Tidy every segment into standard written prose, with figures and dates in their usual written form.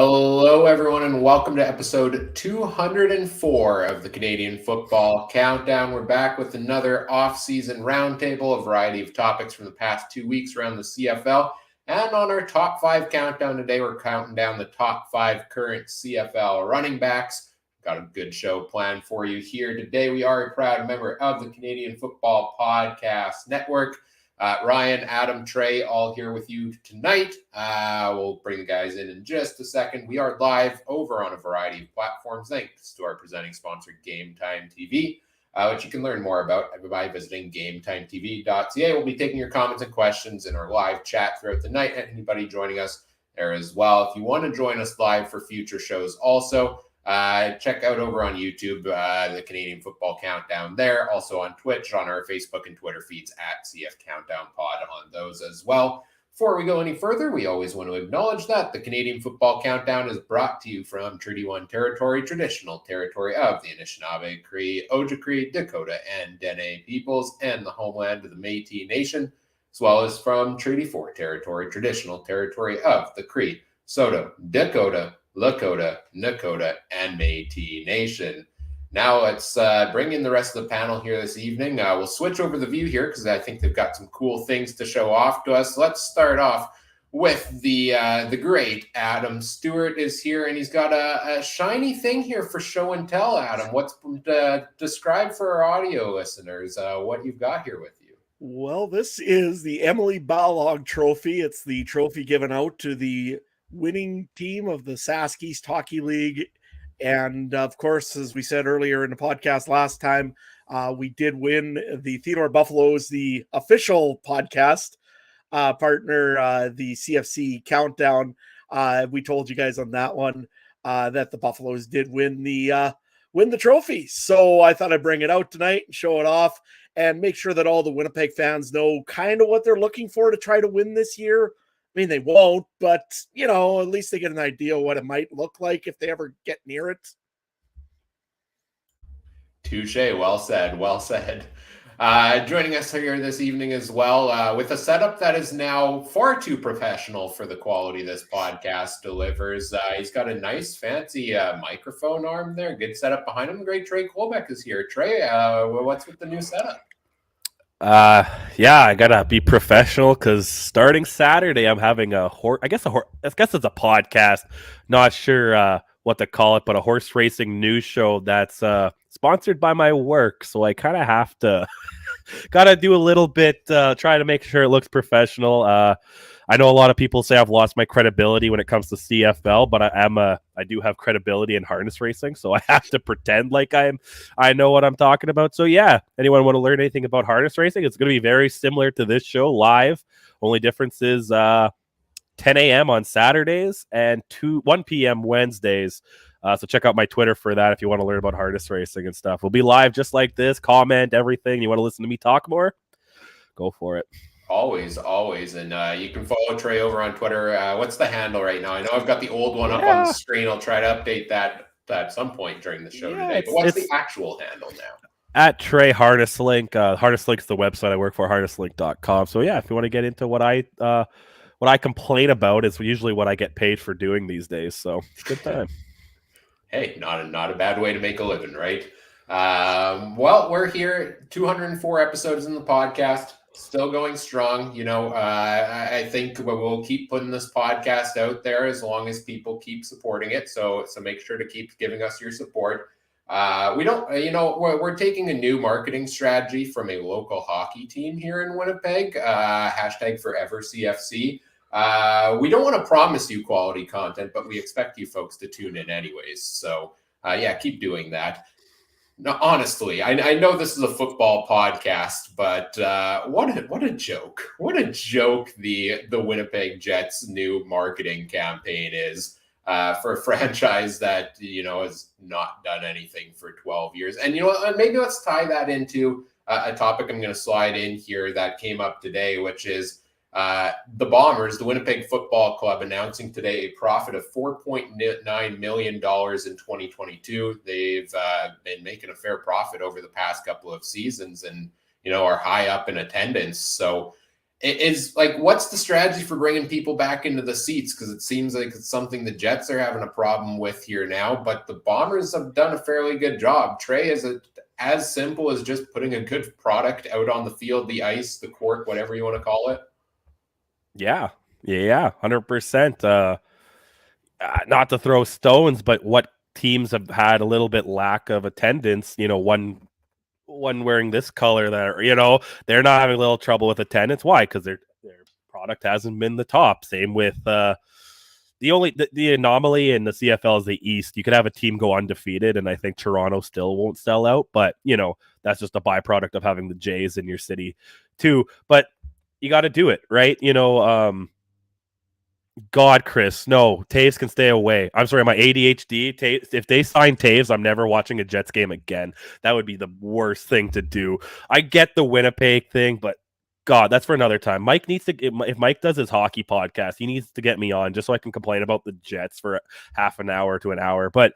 Hello, everyone, and welcome to episode 204 of the Canadian Football Countdown. We're back with another off-season roundtable, a variety of topics from the past 2 weeks around the CFL. And on our top 5 countdown today, we're counting down the top 5 current CFL running backs. Got a good show planned for you here today. We are a proud member of the Canadian Football Podcast Network. Ryan, Adam, Trey, all here with you tonight. We'll bring the guys in just a second. We are live over on a variety of platforms, thanks to our presenting sponsor, Game Time TV, which you can learn more about by visiting GameTimeTV.ca. We'll be taking your comments and questions in our live chat throughout the night, and anybody joining us there as well. If you want to join us live for future shows also, check out over on YouTube, the Canadian Football Countdown there. Also on Twitch, on our Facebook and Twitter feeds at CF Countdown Pod on those as well. Before we go any further, we always want to acknowledge that the Canadian Football Countdown is brought to you from Treaty 1 territory, traditional territory of the Anishinaabe, Cree, Ojibwe, Dakota, and Dene peoples, and the homeland of the Métis Nation, as well as from Treaty 4 territory, traditional territory of the Cree, Saulteaux, Dakota, Lakota, Nakota, and Métis Nation. Now let's bring in the rest of the panel here this evening. We'll switch over the view here because I think they've got some cool things to show off to us. Let's start off with the great Adam Stewart is here, and he's got a shiny thing here for show and tell. Adam, what's describe for our audio listeners what you've got here with you? Well, this is the Emily Balog Trophy. It's the trophy given out to the winning team of the Sask East Hockey League. And of course, as we said earlier in the podcast last time, we did win the Theodore Buffaloes, the official podcast partner, the CFC Countdown. We told you guys on that one that the Buffaloes did win the trophy. So I thought I'd bring it out tonight and show it off and make sure that all the Winnipeg fans know kind of what they're looking for to try to win this year. I mean, they won't, but, you know, at least they get an idea of what it might look like if they ever get near it. Touche. Well said. Well said. Joining us here this evening as well with a setup that is now far too professional for the quality this podcast delivers. He's got a nice, fancy microphone arm there. Good setup behind him. Great Trey Colbeck is here. Trey, what's with the new setup? Yeah, I gotta be professional because starting Saturday, I'm having I guess it's a podcast. Not sure what to call it, but a horse racing news show that's sponsored by my work. So I kind of have to gotta do a little bit, try to make sure it looks professional. I know a lot of people say I've lost my credibility when it comes to CFL, but I do have credibility in harness racing, so I have to pretend like I know what I'm talking about. So yeah, anyone want to learn anything about harness racing? It's going to be very similar to this show live. Only difference is 10 a.m. on Saturdays and 1 p.m. Wednesdays. So check out my Twitter for that if you want to learn about harness racing and stuff. We'll be live just like this. Comment everything. You want to listen to me talk more? Go for it. Always. And you can follow Trey over on Twitter. What's the handle right now? I know I've got the old one up on the screen. I'll try to update that at some point during the show today. But what's the actual handle now? At Trey Harnesslink. Harnesslink's the website I work for, harnesslink.com. So yeah, if you want to get into what I complain about, is usually what I get paid for doing these days. So it's a good time. Hey, not a bad way to make a living, right? Well, we're here, 204 episodes in the podcast. Still going strong. You know, I think we'll keep putting this podcast out there as long as people keep supporting it. So make sure to keep giving us your support. We're taking a new marketing strategy from a local hockey team here in Winnipeg, hashtag Forever CFC. We don't want to promise you quality content, but we expect you folks to tune in anyways. So keep doing that. No, honestly, I know this is a football podcast, but what a joke! What a joke the Winnipeg Jets' new marketing campaign is for a franchise that has not done anything for 12 years. And maybe let's tie that into a topic I'm going to slide in here that came up today, which is the Bombers, the Winnipeg Football Club, announcing today a profit of $4.9 million in 2022. They've been making a fair profit over the past couple of seasons and, are high up in attendance. So is like, what's the strategy for bringing people back into the seats? Because it seems like it's something the Jets are having a problem with here now, but the Bombers have done a fairly good job. Trey, is it as simple as just putting a good product out on the field, the ice, the court, whatever you want to call it? Yeah, 100%. Not to throw stones, but what teams have had a little bit lack of attendance, one wearing this color that they're not having a little trouble with attendance. Why? Because their product hasn't been the top. Same with the anomaly in the CFL is the East. You could have a team go undefeated, and I think Toronto still won't sell out. But that's just a byproduct of having the Jays in your city too. But you got to do it right. God, Chris, no, Taves can stay away. I'm sorry, my ADHD. If they sign Taves, I'm never watching a Jets game again. That would be the worst thing to do. I get the Winnipeg thing, but God, that's for another time. Mike needs to. If Mike does his hockey podcast, he needs to get me on just so I can complain about the Jets for half an hour to an hour. But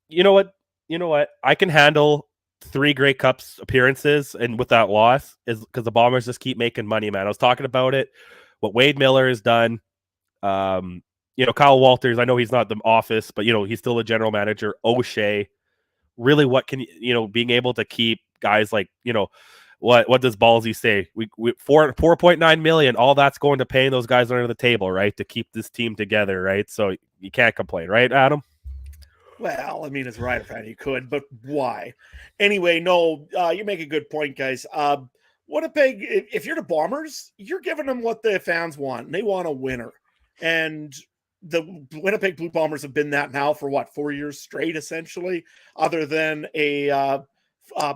you know what? I can handle 3 Grey Cups appearances, and with that loss is because the Bombers just keep making money, man. I was talking about it. What Wade Miller has done, Kyle Walters, I know he's not the office, but, he's still a general manager. O'Shea, really being able to keep guys like, what does Ballsy say? We 4.9 million, all that's going to paying those guys under the table, right? To keep this team together, right? So you can't complain, right, Adam? Well, I mean, as a Rider fan, you could, but why? Anyway, no, you make a good point, guys. Winnipeg, if you're the Bombers, you're giving them what the fans want. They want a winner. And the Winnipeg Blue Bombers have been that now for 4 years straight, essentially. Other than a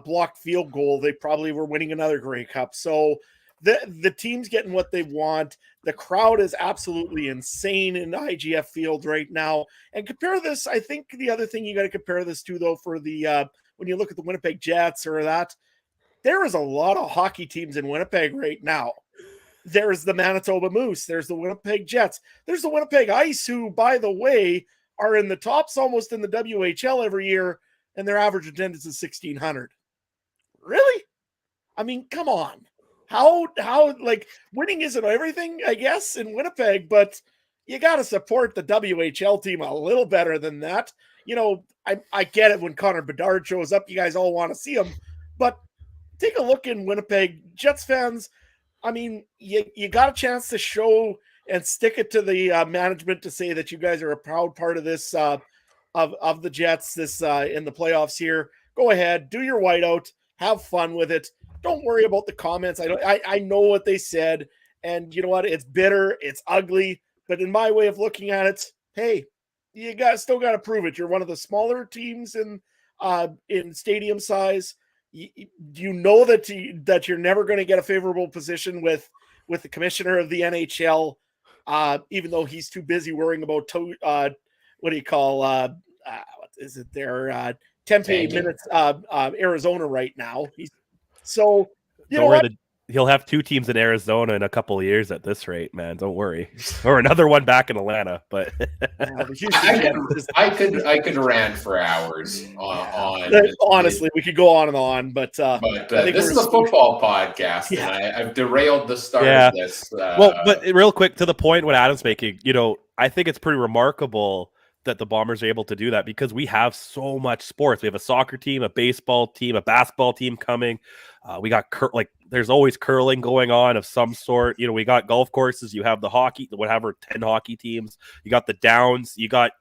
blocked field goal, they probably were winning another Grey Cup. So the team's getting what they want. The crowd is absolutely insane in the IGF field right now. And compare this, I think the other thing you got to compare this to, though, for the when you look at the Winnipeg Jets or that, there is a lot of hockey teams in Winnipeg right now. There's the Manitoba Moose. There's the Winnipeg Jets. There's the Winnipeg Ice, who, by the way, are in the tops almost in the WHL every year, and their average attendance is 1,600. Really? I mean, come on. How winning isn't everything, I guess, in Winnipeg, but you got to support the WHL team a little better than that. I get it when Connor Bedard shows up. You guys all want to see him, but take a look in Winnipeg. Jets fans, I mean, you got a chance to show and stick it to the management to say that you guys are a proud part of this of the Jets this in the playoffs here. Go ahead, do your whiteout, have fun with it. Don't worry about the comments. I know what they said, and you know what? It's bitter, it's ugly, but in my way of looking at it, hey, you still got to prove it. You're one of the smaller teams in stadium size. You know that you're never going to get a favorable position with the commissioner of the NHL, even though he's too busy worrying about what do you call what is it there Tempe minutes Arizona right now. He'll have 2 teams in Arizona in a couple of years at this rate, man. Don't worry, or another one back in Atlanta. But I could rant for hours on. Honestly, we could go on and on, but this is a football podcast, and I've derailed the start of this. But real quick to the point what Adam's making, I think it's pretty remarkable that the Bombers are able to do that because we have so much sports. We have a soccer team, a baseball team, a basketball team coming. We got there's always curling going on of some sort. We got golf courses. You have the hockey, whatever, 10 hockey teams. You got the Downs. You got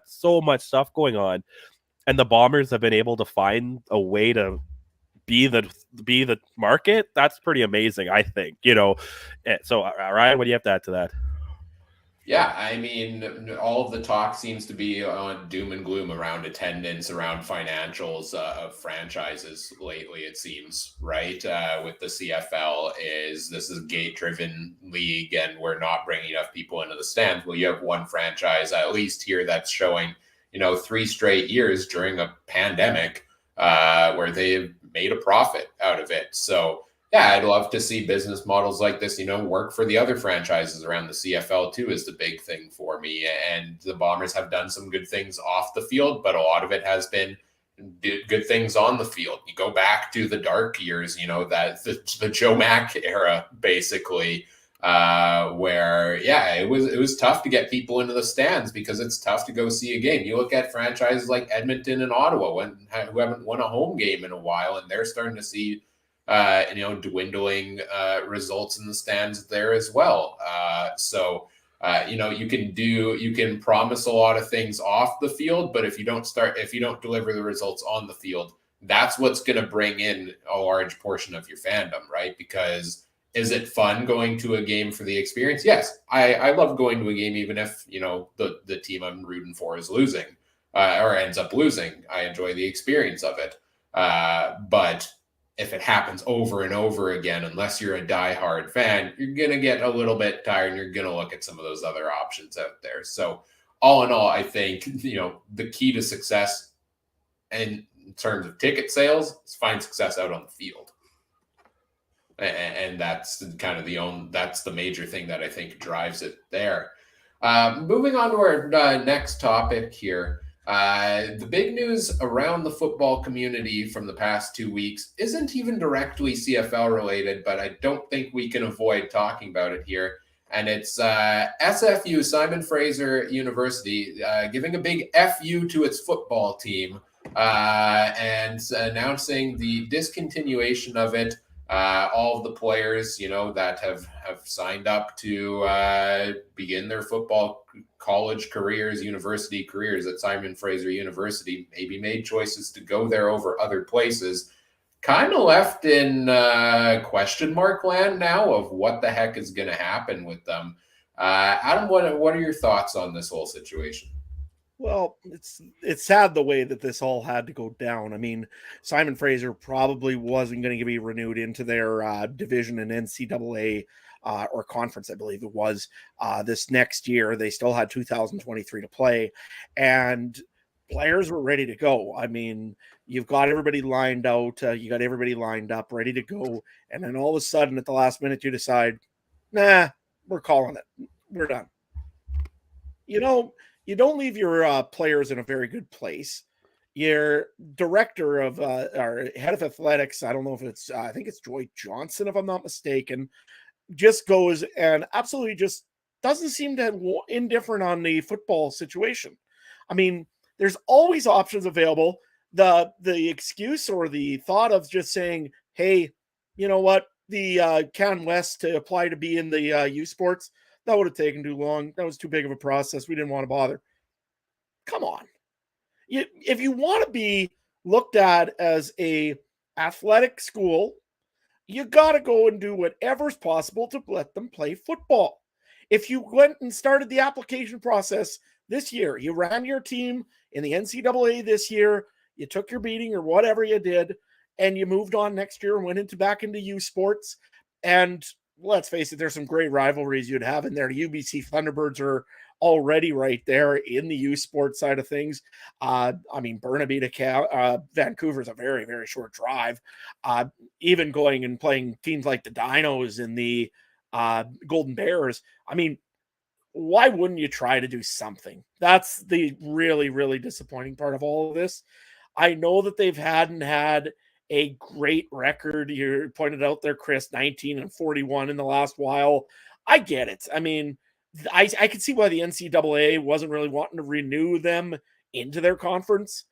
so much stuff going on, and the Bombers have been able to find a way to be the market. That's pretty amazing, I think. So Ryan, what do you have to add to that? Yeah, I mean, all of the talk seems to be on doom and gloom around attendance, around financials of franchises lately, it seems, right? With the CFL this is a gate-driven league, and we're not bringing enough people into the stands. Well, you have one franchise, at least here, that's showing, 3 straight years during a pandemic where they've made a profit out of it. So, yeah, I'd love to see business models like this, work for the other franchises around the CFL too, is the big thing for me. And the Bombers have done some good things off the field, but a lot of it has been, did good things on the field. You go back to the dark years, that the Joe Mack era, basically, where it was tough to get people into the stands because it's tough to go see a game. You look at franchises like Edmonton and Ottawa, who haven't won a home game in a while, and they're starting to see dwindling results in the stands there as well. You can promise a lot of things off the field, but if you don't deliver the results on the field, that's what's going to bring in a large portion of your fandom, right? Because is it fun going to a game for the experience? Yes, I love going to a game, even if the team I'm rooting for is losing or ends up losing. I enjoy the experience of it, but if it happens over and over again, unless you're a diehard fan, you're going to get a little bit tired and you're going to look at some of those other options out there. So all in all, I think, the key to success in terms of ticket sales is find success out on the field. And that's kind of that's the major thing that I think drives it there. Moving on to our next topic here. The big news around the football community from the past 2 weeks isn't even directly CFL related, but I don't think we can avoid talking about it here. And it's SFU, Simon Fraser University, giving a big FU to its football team and announcing the discontinuation of it. All of the players, that have signed up to begin their football college careers, university careers at Simon Fraser University, maybe made choices to go there over other places, kind of left in question mark land now of what the heck is going to happen with them. Adam, what are your thoughts on this whole situation? Well, it's sad the way that this all had to go down. I mean, Simon Fraser probably wasn't going to be renewed into their division in NCAA or conference, I believe it was, this next year. They still had 2023 to play, and players were ready to go. I mean, you've got everybody lined out, you got everybody lined up, ready to go, and then all of a sudden at the last minute you decide, nah, we're calling it. We're done. You don't leave your players in a very good place. Your director of or head of athletics, I don't know if it's, I think it's Joy Johnson, if I'm not mistaken, just goes and absolutely just doesn't seem to indifferent on the football situation. I mean, there's always options available. The excuse or the thought of just saying, hey, you know what, the Can West to apply to be in the U Sports, that would have taken too long. That was too big of a process. We didn't want to bother. Come on. If you want to be looked at as a athletic school, you got to go and do whatever's possible to let them play football. If you went and started the application process this year, you ran your team in the NCAA this year, you took your beating or whatever you did, and you moved on next year and went back into U Sports, and let's face it, there's some great rivalries you'd have in there. The UBC Thunderbirds are already right there in the U Sports side of things. I mean, Burnaby to Vancouver is a very, very short drive. Even going and playing teams like the Dinos and the Golden Bears. I mean, why wouldn't you try to do something? That's the really, really disappointing part of all of this. I know that they've had a great record. You pointed out there, Chris, 19-41 in the last while. I get it. I mean, I can see why the NCAA wasn't really wanting to renew them into their conference.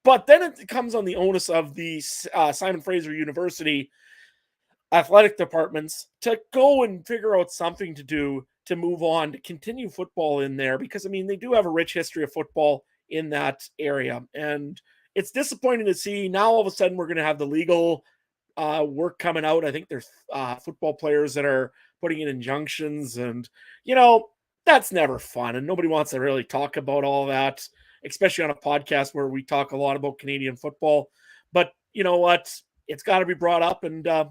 But then it comes on the onus of the Simon Fraser University athletic departments to go and figure out something to do to move on, to continue football in there. Because, I mean, they do have a rich history of football in that area. And it's disappointing to see now all of a sudden we're going to have the legal work coming out. I think there's football players that are putting in injunctions, and that's never fun, and nobody wants to really talk about all that, especially on a podcast where we talk a lot about Canadian football. But you know what, it's got to be brought up, and I'm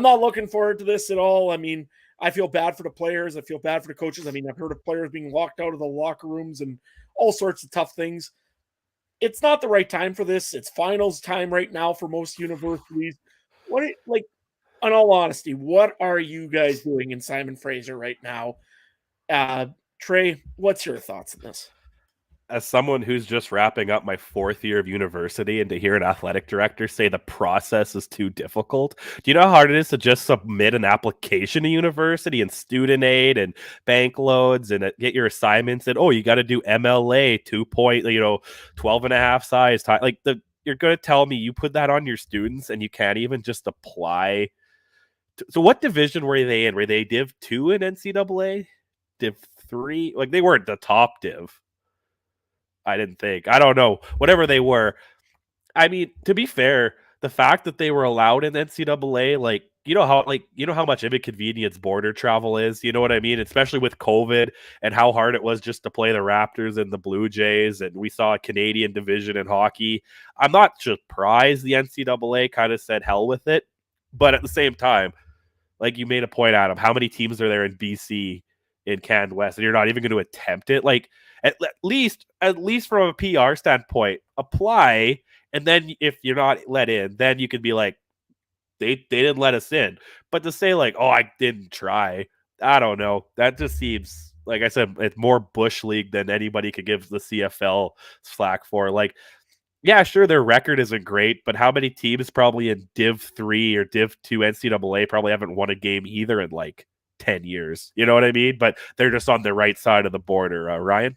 not looking forward to this at all. I mean, I feel bad for the players, I feel bad for the coaches. I mean, I've heard of players being locked out of the locker rooms and all sorts of tough things. It's not the right time for this. It's finals time right now for most universities. In all honesty, what are you guys doing in Simon Fraser right now? Trey, what's your thoughts on this? as someone who's just wrapping up my 4th year of university, and to hear an athletic director say the process is too difficult, do you know how hard it is to just submit an application to university and student aid and bank loans and get your assignments? And you got to do MLA 12 and a half size time. Like you're going to tell me you put that on your students and you can't even just apply. So what division were they in? Were they Div 2 in NCAA? Div 3? Like they weren't the top div. I didn't think. I don't know. Whatever they were. I mean, to be fair, the fact that they were allowed in NCAA, like, you know how much of a inconvenience border travel is. You know what I mean? Especially with COVID and how hard it was just to play the Raptors and the Blue Jays. And we saw a Canadian division in hockey. I'm not surprised the NCAA kind of said hell with it. But at the same time, like you made a point, Adam, how many teams are there in BC in Can West, and you're not even going to attempt it? Like at least from a PR standpoint, apply, and then if you're not let in, then you could be like, they didn't let us in. But to say like, I didn't try, I don't know. That just seems, like I said, it's more Bush League than anybody could give the CFL slack for. Like, yeah, sure, their record isn't great, but how many teams probably in Div 3 or Div 2 NCAA probably haven't won a game either in like 10 years? You know what I mean? But they're just on the right side of the border. Ryan?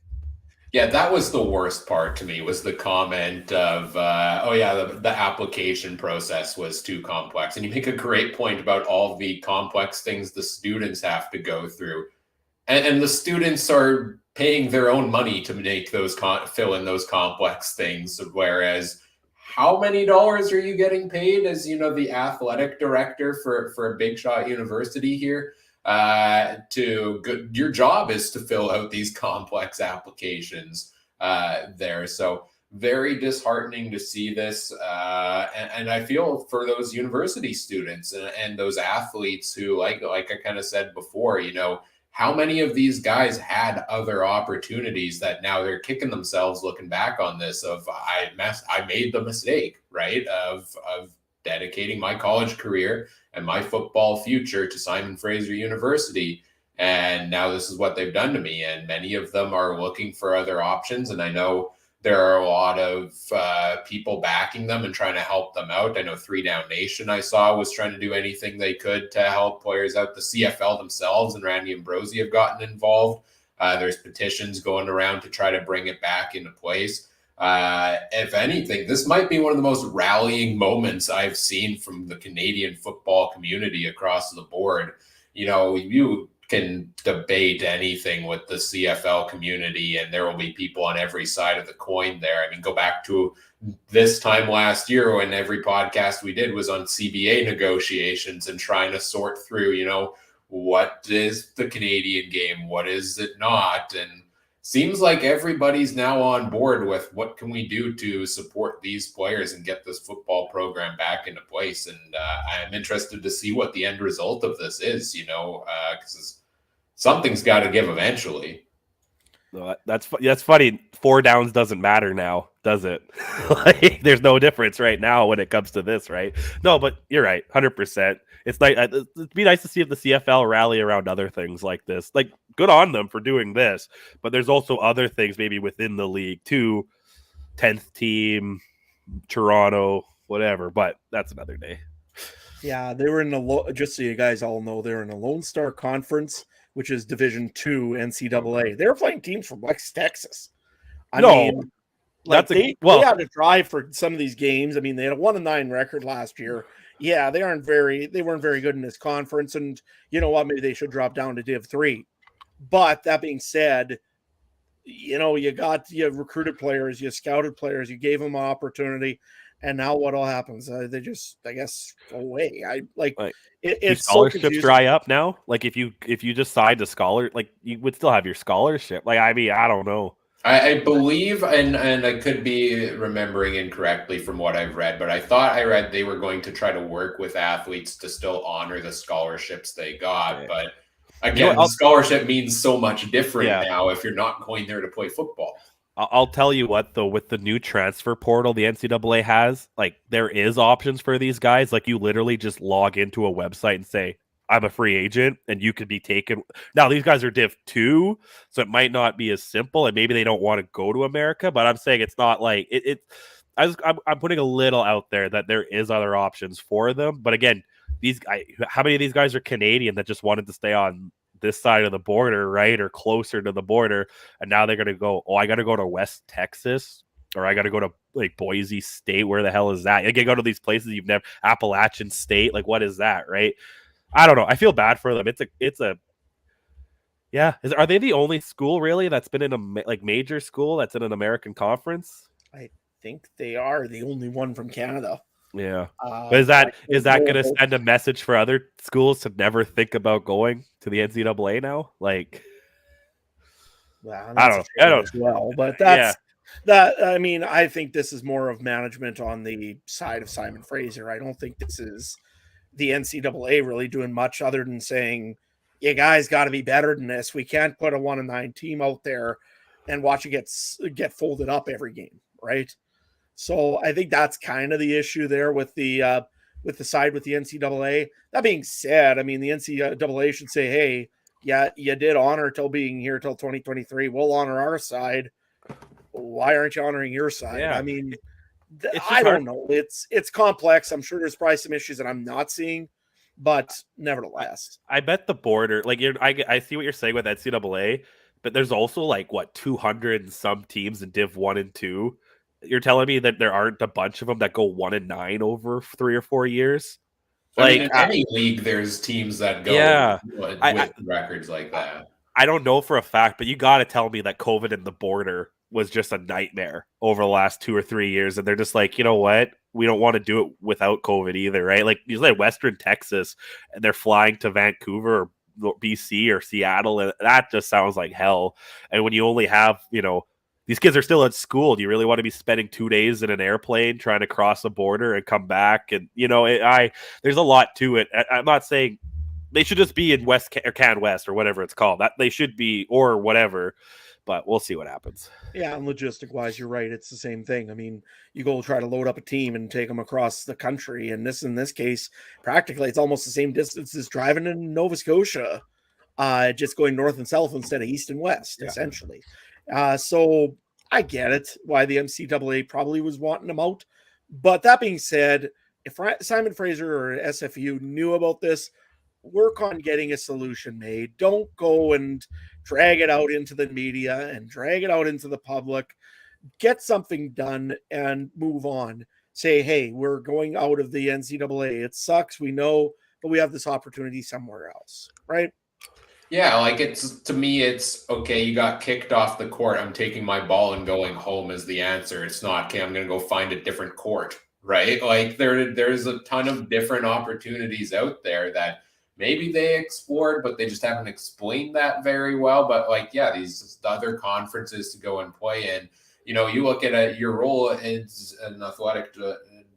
Yeah, that was the worst part to me, was the comment of, the application process was too complex. And you make a great point about all the complex things the students have to go through. And the students are paying their own money to make those fill in those complex things. Whereas, how many dollars are you getting paid as the athletic director for a big shot university here? Your job is to fill out these complex applications there. So very disheartening to see this, and I feel for those university students and those athletes who, like I kind of said before, how many of these guys had other opportunities that now they're kicking themselves looking back on this of I made the mistake, right, of dedicating my college career and my football future to Simon Fraser University, and now this is what they've done to me. And many of them are looking for other options, and I know there are a lot of people backing them and trying to help them out. I know 3 Down Nation, I saw, was trying to do anything they could to help players out. The CFL themselves and Randy Ambrosie have gotten involved. There's petitions going around to try to bring it back into place. If anything, this might be one of the most rallying moments I've seen from the Canadian football community across the board. You can debate anything with the CFL community, and there will be people on every side of the coin there. I mean, go back to this time last year when every podcast we did was on CBA negotiations and trying to sort through, what is the Canadian game? What is it not? And seems like everybody's now on board with what can we do to support these players and get this football program back into place. And I'm interested to see what the end result of this is, because something's got to give eventually. No, that's funny. 4 downs doesn't matter now, does it? Like, there's no difference right now when it comes to this, right? No, but you're right, 100%. It's like it'd be nice to see if the CFL rally around other things like this. Like, good on them for doing this, but there's also other things maybe within the league too. 10th team, Toronto, whatever. But that's another day. Yeah, they were in just so you guys all know, they're in a Lone Star Conference, which is Division 2 NCAA. They're playing teams from West Texas. I mean, they had to drive for some of these games. I mean, they had a 1-9 record last year. Yeah, they weren't very good in this conference. And you know what? Maybe they should drop down to Div 3. But that being said, you recruited players, you scouted players, you gave them an opportunity. And now what all happens? They just, I guess, go away. It's scholarships so dry up now. Like if you decide to scholar, like you would still have your scholarship. Like, I mean, I don't know. I believe, and I could be remembering incorrectly from what I've read, but I thought I read they were going to try to work with athletes to still honor the scholarships they got. Okay. But again, the scholarship means so much different now if you're not going there to play football. I'll tell you what, though, with the new transfer portal the NCAA has, like, there is options for these guys. Like, you literally just log into a website and say, I'm a free agent and you could be taken. Now these guys are Div 2, so it might not be as simple, and maybe they don't want to go to America, but I'm saying it's not like I'm putting a little out there that there is other options for them. But again, how many of these guys are Canadian that just wanted to stay on this side of the border, right, or closer to the border, and now they're going to go, oh, I got to go to West Texas, or I got to go to like Boise State. Where the hell is that? You can go to these places you've never, Appalachian State. Like, what is that, right? I don't know. I feel bad for them. Yeah. Are they the only school really that's been in a major school that's in an American conference? I think they are the only one from Canada. Yeah. But is that going to send a message for other schools to never think about going to the NCAA now? Like, well, I don't know. As well, but that's that. I mean, I think this is more of management on the side of Simon Fraser. I don't think this is the NCAA really doing much other than saying, you guys got to be better than this. We can't put a 1-9 team out there and watch it get folded up every game, right? So I think that's kind of the issue there with the side with the NCAA. That being said, I mean, the NCAA should say, hey, yeah, you did honor till being here till 2023. We'll honor our side. Why aren't you honoring your side? Yeah. I mean, I don't know. It's complex. I'm sure there's probably some issues that I'm not seeing, but nevertheless, I bet the border, like I see what you're saying with NCAA, but there's also like 200 and some teams in Div 1 and 2. You're telling me that there aren't a bunch of them that go 1-9 over 3 or 4 years? I mean, in any league, there's teams that go with records like that. I don't know for a fact, but you got to tell me that COVID and the border was just a nightmare over the last 2 or 3 years. And they're just like, you know what? We don't want to do it without COVID either, right? Like, you like Western Texas, and they're flying to Vancouver or BC or Seattle, and that just sounds like hell. And when you only have, these kids are still at school, do you really want to be spending 2 days in an airplane trying to cross a border and come back? And, there's a lot to it. I'm not saying they should just be in West or Can West or whatever it's called. That they should be, or whatever. But we'll see what happens. Yeah, and logistic-wise, you're right. It's the same thing. I mean, you go try to load up a team and take them across the country, and in this case, practically, it's almost the same distance as driving in Nova Scotia, just going north and south instead of east and west, essentially. So I get it, why the NCAA probably was wanting them out. But that being said, if Simon Fraser or SFU knew about this, work on getting a solution made. Don't go and drag it out into the media and drag it out into the public. Get something done and move on. Say, hey, we're going out of the NCAA. It sucks, we know, but we have this opportunity somewhere else, right? Yeah, like to me, it's okay. You got kicked off the court. I'm taking my ball and going home is the answer. It's not, okay, I'm going to go find a different court, right? Like there's a ton of different opportunities out there that maybe they explored, but they just haven't explained that very well. But these other conferences to go and play in, you look at your role as an athletic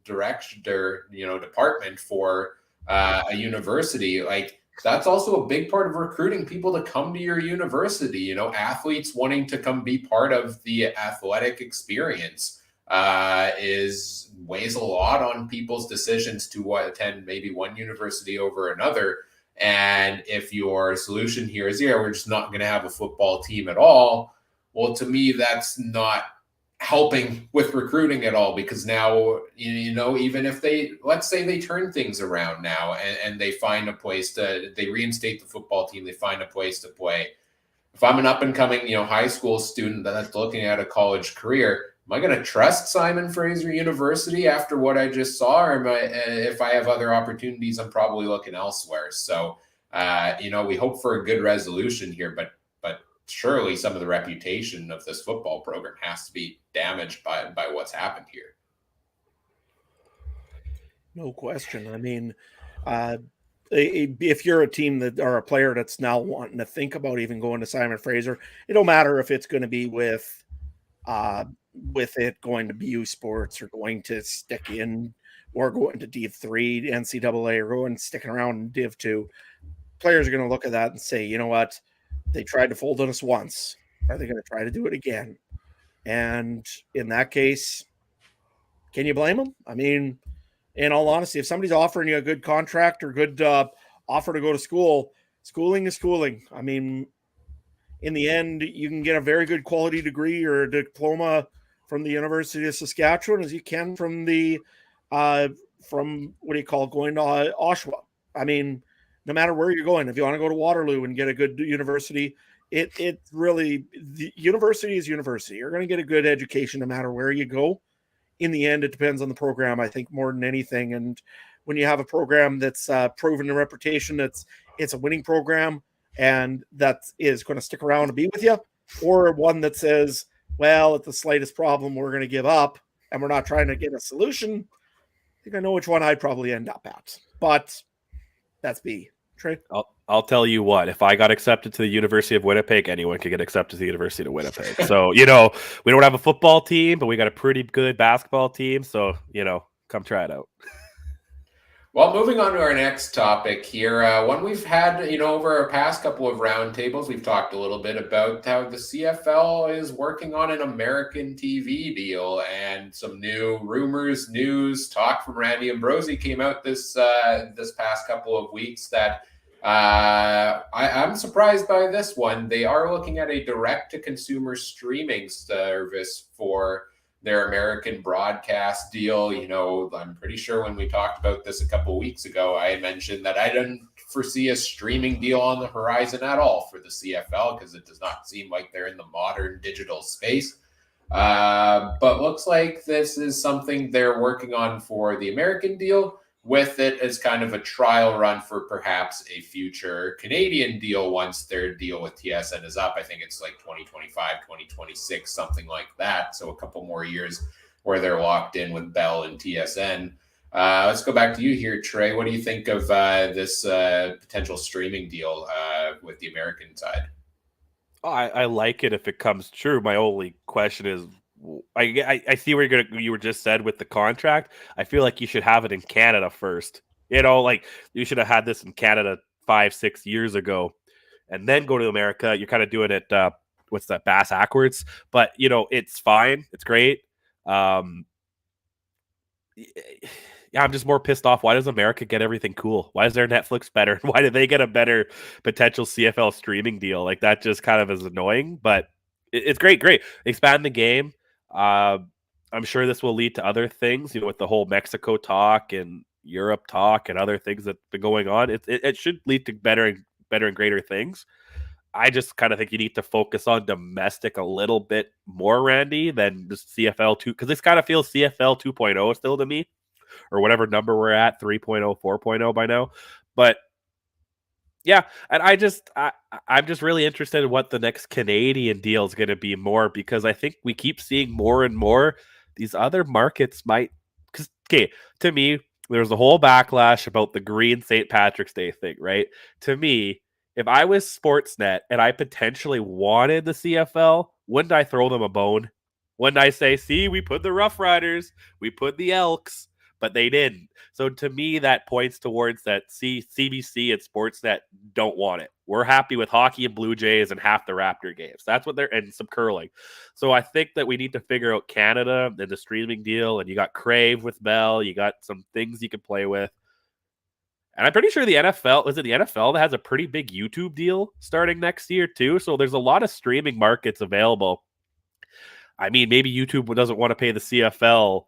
director, department for a university, like that's also a big part of recruiting people to come to your university. Athletes wanting to come be part of the athletic experience weighs a lot on people's decisions to attend maybe one university over another. And if your solution here is, we're just not going to have a football team at all, well, to me, that's not helping with recruiting at all, because now, even if let's say they turn things around now and they find a place they reinstate the football team, they find a place to play. If I'm an up and coming, high school student that's looking at a college career, am I going to trust Simon Fraser University after what I just saw? Or if I have other opportunities, I'm probably looking elsewhere. So, we hope for a good resolution here, but surely some of the reputation of this football program has to be damaged by what's happened here. No question. I mean, if you're a team or a player that's now wanting to think about even going to Simon Fraser, it don't matter if it's going to be with it going to BU Sports or going to stick in or going to Div 3 NCAA or going sticking around in Div 2. Players are going to look at that and say, you know what? They tried to fold on us once. Are they going to try to do it again? And in that case, can you blame them? I mean, in all honesty, if somebody's offering you a good contract or good offer to go to school. Schooling is schooling. I mean, in the end, you can get a very good quality degree or a diploma from the University of Saskatchewan as you can from the from what do you call going to Oshawa. I mean, no matter where you're going, if you want to go to Waterloo and get a good university, it really, the university is university. You're going to get a good education no matter where you go. In the end, it depends on the program, I think, more than anything. And when you have a program that's proven a reputation, it's a winning program and that is going to stick around and be with you, or one that says, well, at the slightest problem, we're going to give up and we're not trying to get a solution. I think I know which one I'd probably end up at, but that's me. Trey? I'll tell you what, if I got accepted to the University of Winnipeg, anyone could get accepted to the University of Winnipeg. So, we don't have a football team, but we got a pretty good basketball team. So, come try it out. Well, moving on to our next topic here, one we've had, over our past couple of roundtables, we've talked a little bit about how the CFL is working on an American TV deal, and some new rumors, news, talk from Randy Ambrosie came out this past couple of weeks that I'm surprised by this one. They are looking at a direct-to-consumer streaming service for their American broadcast deal. I'm pretty sure when we talked about this a couple of weeks ago, I mentioned that I didn't foresee a streaming deal on the horizon at all for the CFL because it does not seem like they're in the modern digital space. But looks like this is something they're working on for the American deal, with it as kind of a trial run for perhaps a future Canadian deal once their deal with TSN is up. I think it's like 2025, 2026, something like that. So a couple more years where they're locked in with Bell and TSN. Let's go back to you here, Trey. What do you think of this potential streaming deal with the American side? I like it if it comes true. My only question is, I see where you were just said with the contract. I feel like you should have it in Canada first. Like you should have had this in Canada 5-6 years ago, and then go to America. You're kind of doing it. What's that? Bass backwards. But it's fine. It's great. Yeah, I'm just more pissed off. Why does America get everything cool? Why is their Netflix better? Why do they get a better potential CFL streaming deal? Like that just kind of is annoying. But it's great. Expand the game. I'm sure this will lead to other things, with the whole Mexico talk and Europe talk and other things that've been going on. It should lead to better and greater things. I just kind of think you need to focus on domestic a little bit more, Randy, than just CFL 2, because this kind of feels CFL 2.0 still to me, or whatever number we're at, 3.0, 4.0 by now. But yeah, and I'm just really interested in what the next Canadian deal is going to be more, because I think we keep seeing more and more these other markets might. Because to me, there's a whole backlash about the green St. Patrick's Day thing, right? To me, if I was Sportsnet and I potentially wanted the CFL, wouldn't I throw them a bone? Wouldn't I say, see, we put the Rough Riders, we put the Elks, but they didn't. So to me, that points towards that CBC and Sportsnet don't want it. We're happy with hockey and Blue Jays and half the Raptor games. That's what they're, and some curling. So I think that we need to figure out Canada and the streaming deal. And you got Crave with Bell. You got some things you can play with. And I'm pretty sure the NFL, is it the NFL that has a pretty big YouTube deal starting next year too? So there's a lot of streaming markets available. I mean, maybe YouTube doesn't want to pay the CFL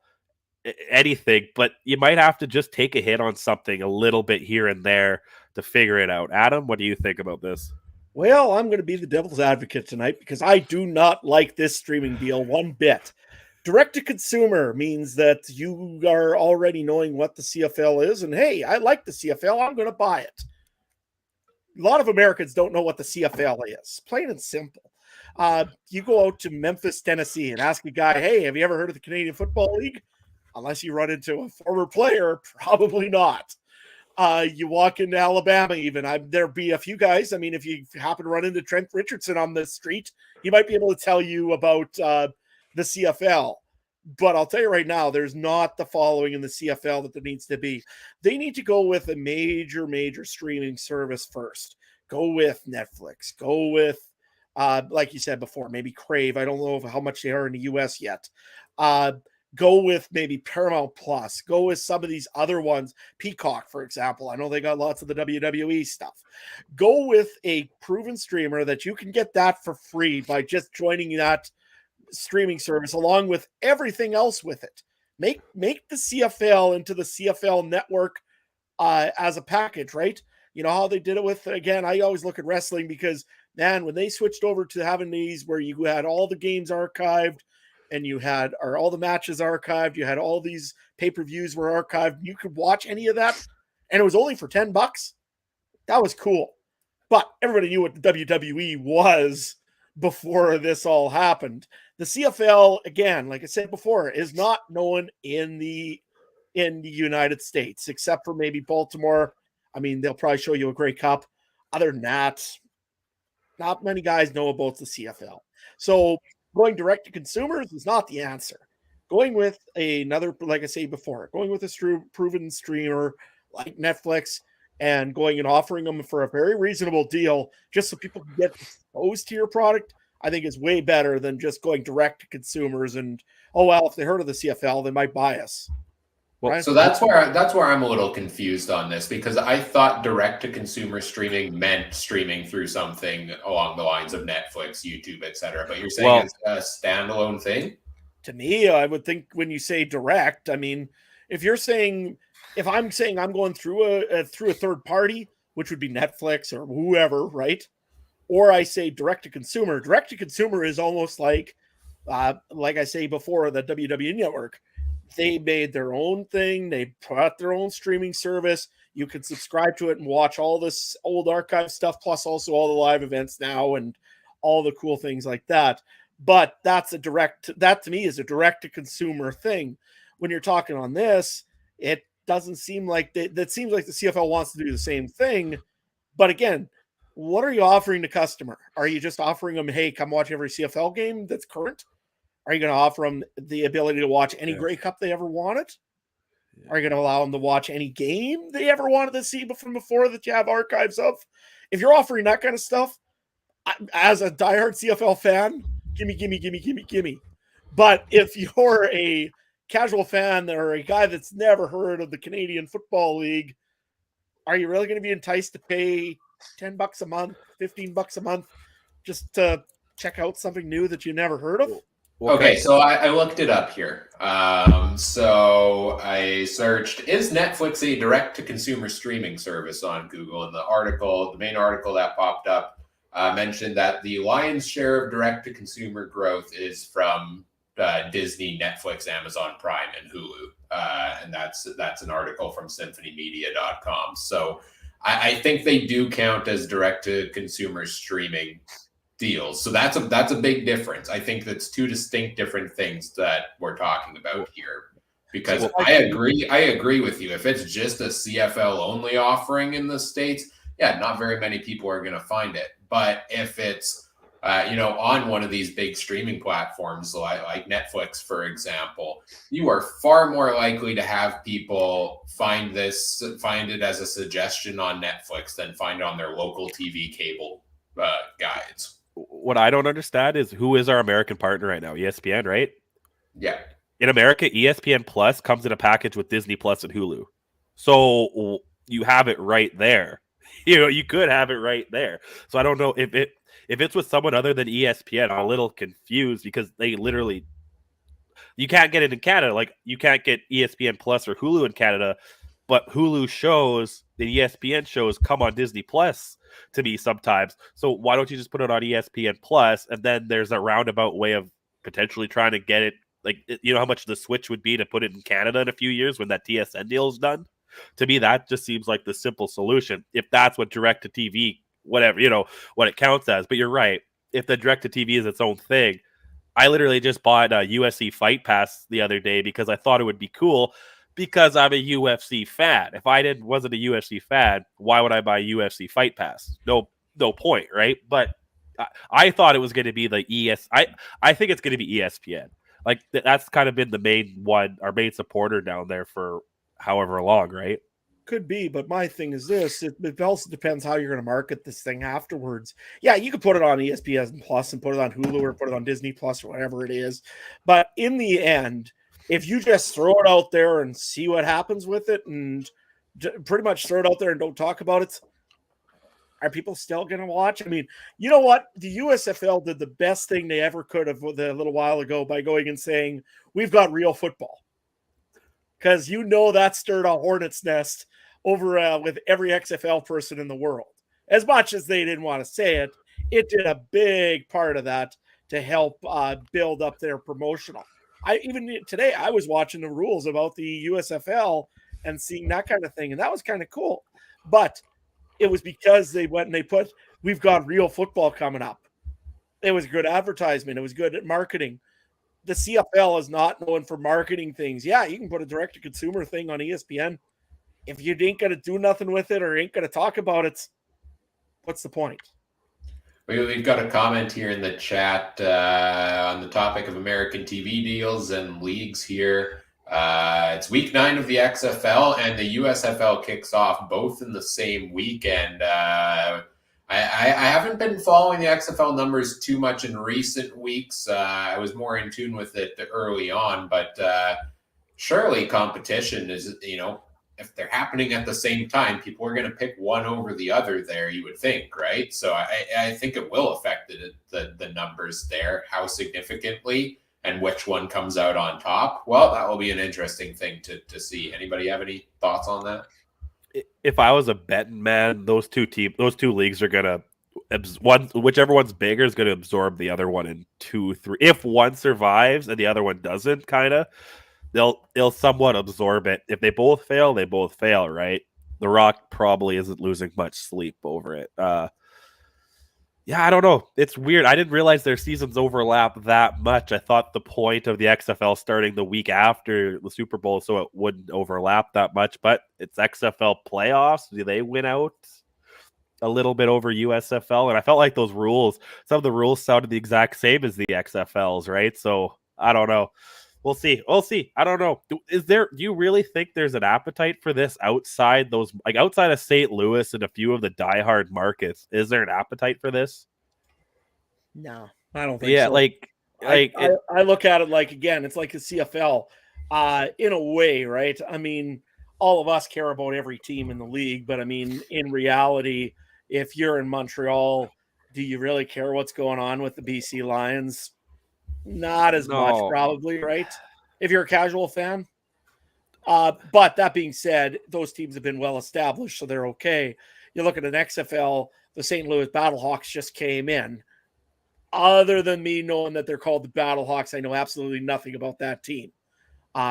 anything, but you might have to just take a hit on something a little bit here and there to figure it out. Adam, what do you think about this? Well, I'm going to be the devil's advocate tonight because I do not like this streaming deal one bit. Direct to consumer means that you are already knowing what the CFL is, and hey, I like the CFL, I'm going to buy it. A lot of Americans don't know what the CFL is, plain and simple. You go out to Memphis, Tennessee, and ask a guy, hey, have you ever heard of the Canadian Football League? Unless you run into a former player, probably not. You walk into Alabama, even there'll be a few guys. I mean, if you happen to run into Trent Richardson on the street, he might be able to tell you about the CFL. But I'll tell you right now, there's not the following in the CFL that there needs to be. They need to go with a major streaming service first. Go with Netflix. Go with, like you said before, maybe Crave. I don't know how much they are in the U.S. yet. Go with maybe Paramount Plus. Go with some of these other ones. Peacock, for example. I know they got lots of the WWE stuff. Go with a proven streamer that you can get that for free by just joining that streaming service along with everything else with it. Make the CFL into the CFL network as a package, right? You know how they did it with, again, I always look at wrestling because, man, when they switched over to having these where you had all the games archived and you had all the matches archived, you had all these pay-per-views were archived, you could watch any of that, and it was only for $10. That was cool. But everybody knew what the WWE was before this all happened. The CFL, again, like I said before, is not known in the United States, except for maybe Baltimore. I mean, they'll probably show you a Grey Cup. Other than that, not many guys know about the CFL. So going direct to consumers is not the answer. Going with another, like I say before, going with a proven streamer like Netflix and going and offering them for a very reasonable deal just so people can get exposed to your product, I think is way better than just going direct to consumers and, oh, well, if they heard of the CFL, they might buy us. Well, right? So that's where I'm a little confused on this, because I thought direct to consumer streaming meant streaming through something along the lines of Netflix, YouTube, etc. But you're saying it's a standalone thing? To me, I would think when you say direct, I mean, if I'm saying I'm going through a third party, which would be Netflix or whoever, right? Or I say direct to consumer. Direct to consumer is almost like I say before, the WWE network. They made their own thing. They brought their own streaming service. You can subscribe to it and watch all this old archive stuff, plus also all the live events now and all the cool things like that. But that to me is a direct to consumer thing. When you're talking on this, it doesn't seem like that seems like the CFL wants to do the same thing. But again, what are you offering the customer? Are you just offering them, hey, come watch every CFL game that's current? Are you going to offer them the ability to watch any Grey Cup they ever wanted? Yeah. Are you going to allow them to watch any game they ever wanted to see from before that you have archives of? If you're offering that kind of stuff, as a diehard CFL fan, gimme. But if you're a casual fan or a guy that's never heard of the Canadian Football League, are you really going to be enticed to pay $10 a month, $15 a month just to check out something new that you never heard of? Okay, so I looked it up here. So I searched, is Netflix a direct-to-consumer streaming service on Google? And the main article that popped up mentioned that the lion's share of direct-to-consumer growth is from Disney, Netflix, Amazon Prime, and Hulu. And that's an article from symphonymedia.com. So I think they do count as direct-to-consumer streaming deals. So that's a big difference. I think that's two distinct different things that we're talking about here. Because I agree with you. If it's just a CFL only offering in the States, yeah, not very many people are going to find it. But if it's on one of these big streaming platforms like Netflix, for example, you are far more likely to have people find it as a suggestion on Netflix than find it on their local TV cable guides. What I don't understand is who is our American partner right now? ESPN, right? Yeah. In America, ESPN Plus comes in a package with Disney Plus and Hulu. So you have it right there. You could have it right there. So I don't know if it's with someone other than ESPN. I'm a little confused because they literally, you can't get it in Canada. Like you can't get ESPN Plus or Hulu in Canada, but Hulu shows, the ESPN shows come on Disney Plus to me sometimes. So why don't you just put it on ESPN Plus? And then there's a roundabout way of potentially trying to get it. Like, you know how much the switch would be to put it in Canada in a few years when that TSN deal is done? To me, that just seems like the simple solution. If that's what direct to TV, whatever, what it counts as. But you're right. If the direct to TV is its own thing, I literally just bought a UFC Fight Pass the other day because I thought it would be cool. Because I'm a UFC fan. If I wasn't a UFC fan, why would I buy UFC Fight Pass? No point, right? But I thought it was going to be the I think it's going to be ESPN. Like that's kind of been the main one, our main supporter down there for however long, right? Could be, but my thing is this: it also depends how you're going to market this thing afterwards. Yeah, you could put it on ESPN Plus and put it on Hulu or put it on Disney Plus or whatever it is, but in the end, if you just throw it out there and see what happens with it and pretty much throw it out there and don't talk about it, are people still going to watch? I mean, you know what? The USFL did the best thing they ever could have a little while ago by going and saying, we've got real football. Because that stirred a hornet's nest over with every XFL person in the world. As much as they didn't want to say it, it did a big part of that to help build up their promotional. Even today, I was watching the rules about the USFL and seeing that kind of thing, and that was kind of cool. But it was because they went and they put, we've got real football coming up. It was good advertisement. It was good at marketing. The CFL is not known for marketing things. Yeah, you can put a direct-to-consumer thing on ESPN. If you ain't going to do nothing with it or ain't going to talk about it, what's the point? We've got a comment here in the chat on the topic of American TV deals and leagues here. It's week 9 of the XFL, and the USFL kicks off both in the same weekend. I haven't been following the XFL numbers too much in recent weeks. I was more in tune with it early on, but surely competition is, if they're happening at the same time, people are going to pick one over the other there, you would think, right? So I think it will affect the numbers there, how significantly, and which one comes out on top. Well, that will be an interesting thing to see. Anybody have any thoughts on that? If I was a betting man, those two leagues are gonna whichever one's bigger is gonna absorb the other one in 2-3. If one survives and the other one doesn't, they'll somewhat absorb it. If they both fail, right? The Rock probably isn't losing much sleep over it. Yeah, I don't know. It's weird. I didn't realize their seasons overlap that much. I thought the point of the XFL starting the week after the Super Bowl so it wouldn't overlap that much, but it's XFL playoffs. Do they win out a little bit over USFL? And I felt like some of the rules sounded the exact same as the XFLs, right? So I don't know. We'll see. I don't know. Do you really think there's an appetite for this outside of St. Louis and a few of the diehard markets? Is there an appetite for this? No, I don't think so. I look at it like, again, it's like the CFL in a way, right? I mean, all of us care about every team in the league, but I mean, in reality, if you're in Montreal, do you really care what's going on with the BC Lions? Not as much, probably, right? If you're a casual fan. But that being said, those teams have been well established, so they're okay. You look at an XFL, the St. Louis Battlehawks just came in. Other than me knowing that they're called the Battlehawks, I know absolutely nothing about that team.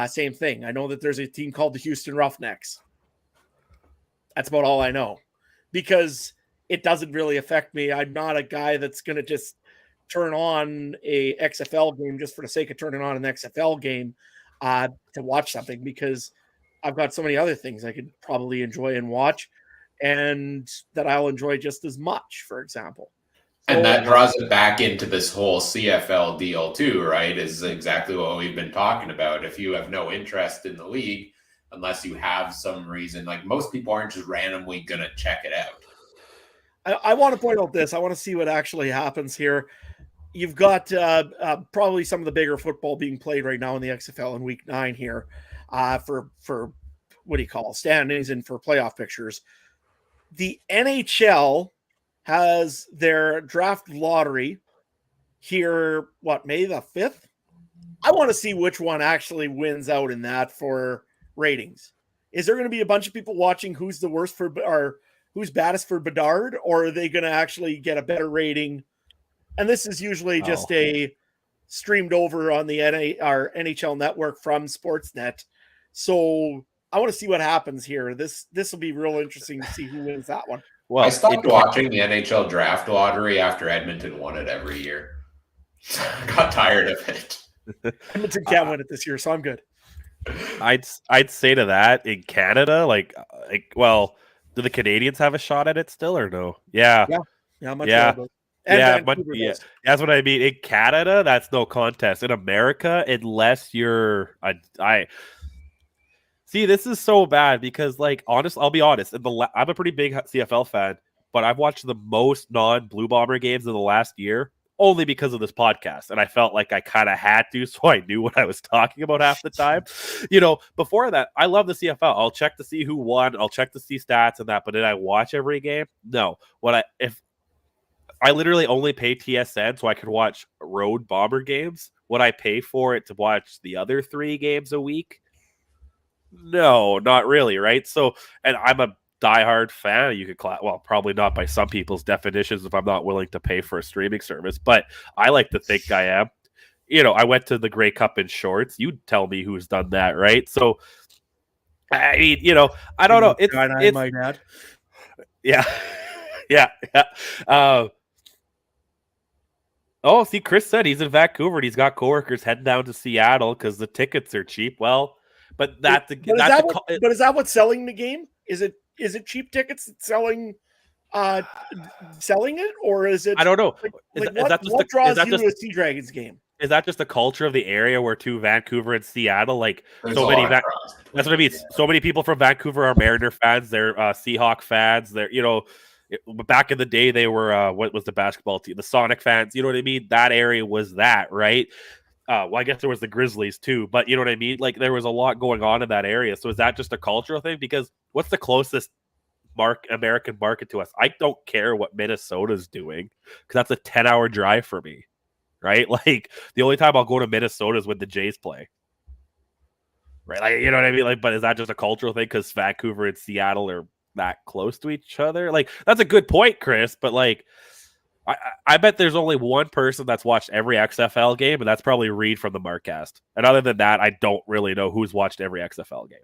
Same thing. I know that there's a team called the Houston Roughnecks. That's about all I know. Because it doesn't really affect me. I'm not a guy that's going to just turn on a XFL game just for the sake of turning on an XFL game to watch something, because I've got so many other things I could probably enjoy and watch and that I'll enjoy just as much, for example. And that draws it back into this whole CFL deal too, right? Is exactly what we've been talking about. If you have no interest in the league, unless you have some reason, like most people aren't just randomly going to check it out. I want to point out this. I want to see what actually happens here. You've got probably some of the bigger football being played right now in the XFL in week 9 here for what do you call standings and for playoff pictures. The NHL has their draft lottery here, May the 5th? I want to see which one actually wins out in that for ratings. Is there going to be a bunch of people watching who's the worst or who's baddest for Bedard, or are they going to actually get a better rating? And this is usually just a streamed over on the NHL network from Sportsnet. So I want to see what happens here. This will be real interesting to see who wins that one. Well, I stopped watching the NHL draft lottery after Edmonton won it every year. I got tired of it. Edmonton can't win it this year, so I'm good. I'd say to that, in Canada, do the Canadians have a shot at it still or no? Yeah. That's what I mean. In Canada, that's no contest. In America, unless you're see, this is so bad because, I'll be honest. I'm a pretty big CFL fan, but I've watched the most non-Blue Bomber games in the last year. only because of this podcast. And I felt like I kind of had to, so I knew what I was talking about half the time. Before that, I love the CFL. I'll check to see who won. I'll check to see stats and that. But did I watch every game? No. If I literally only pay TSN so I could watch road Bomber games, would I pay for it to watch the other 3 games a week? No, not really, right? So, and I'm a diehard fan. You could probably not by some people's definitions if I'm not willing to pay for a streaming service, but I like to think I am. I went to the Grey Cup in shorts. You tell me who's done that, right? So, I mean, I don't know. It's my dad. Yeah, yeah. Oh, see, Chris said he's in Vancouver and he's got coworkers heading down to Seattle because the tickets are cheap. Well, but is that what's selling the game? Is it cheap tickets that's selling it, or is it? I don't know. What draws you to a Sea Dragons game? Is that just the culture of the area where Vancouver and Seattle, like that's what I mean. So many people from Vancouver are Mariner fans. They're Seahawk fans. They're back in the day they were what was the basketball team? The Sonic fans. You know what I mean? That area was that, right? I guess there was the Grizzlies too, but you know what I mean? Like there was a lot going on in that area. So is that just a cultural thing? Because what's the closest American market to us? I don't care what Minnesota's doing because that's a 10-hour drive for me, right? Like the only time I'll go to Minnesota is when the Jays play, right? Like, you know what I mean? Like, but is that just a cultural thing because Vancouver and Seattle are that close to each other? Like that's a good point, Chris, but like I bet there's only one person that's watched every XFL game, and that's probably Reed from the Markcast. And other than that, I don't really know who's watched every XFL game.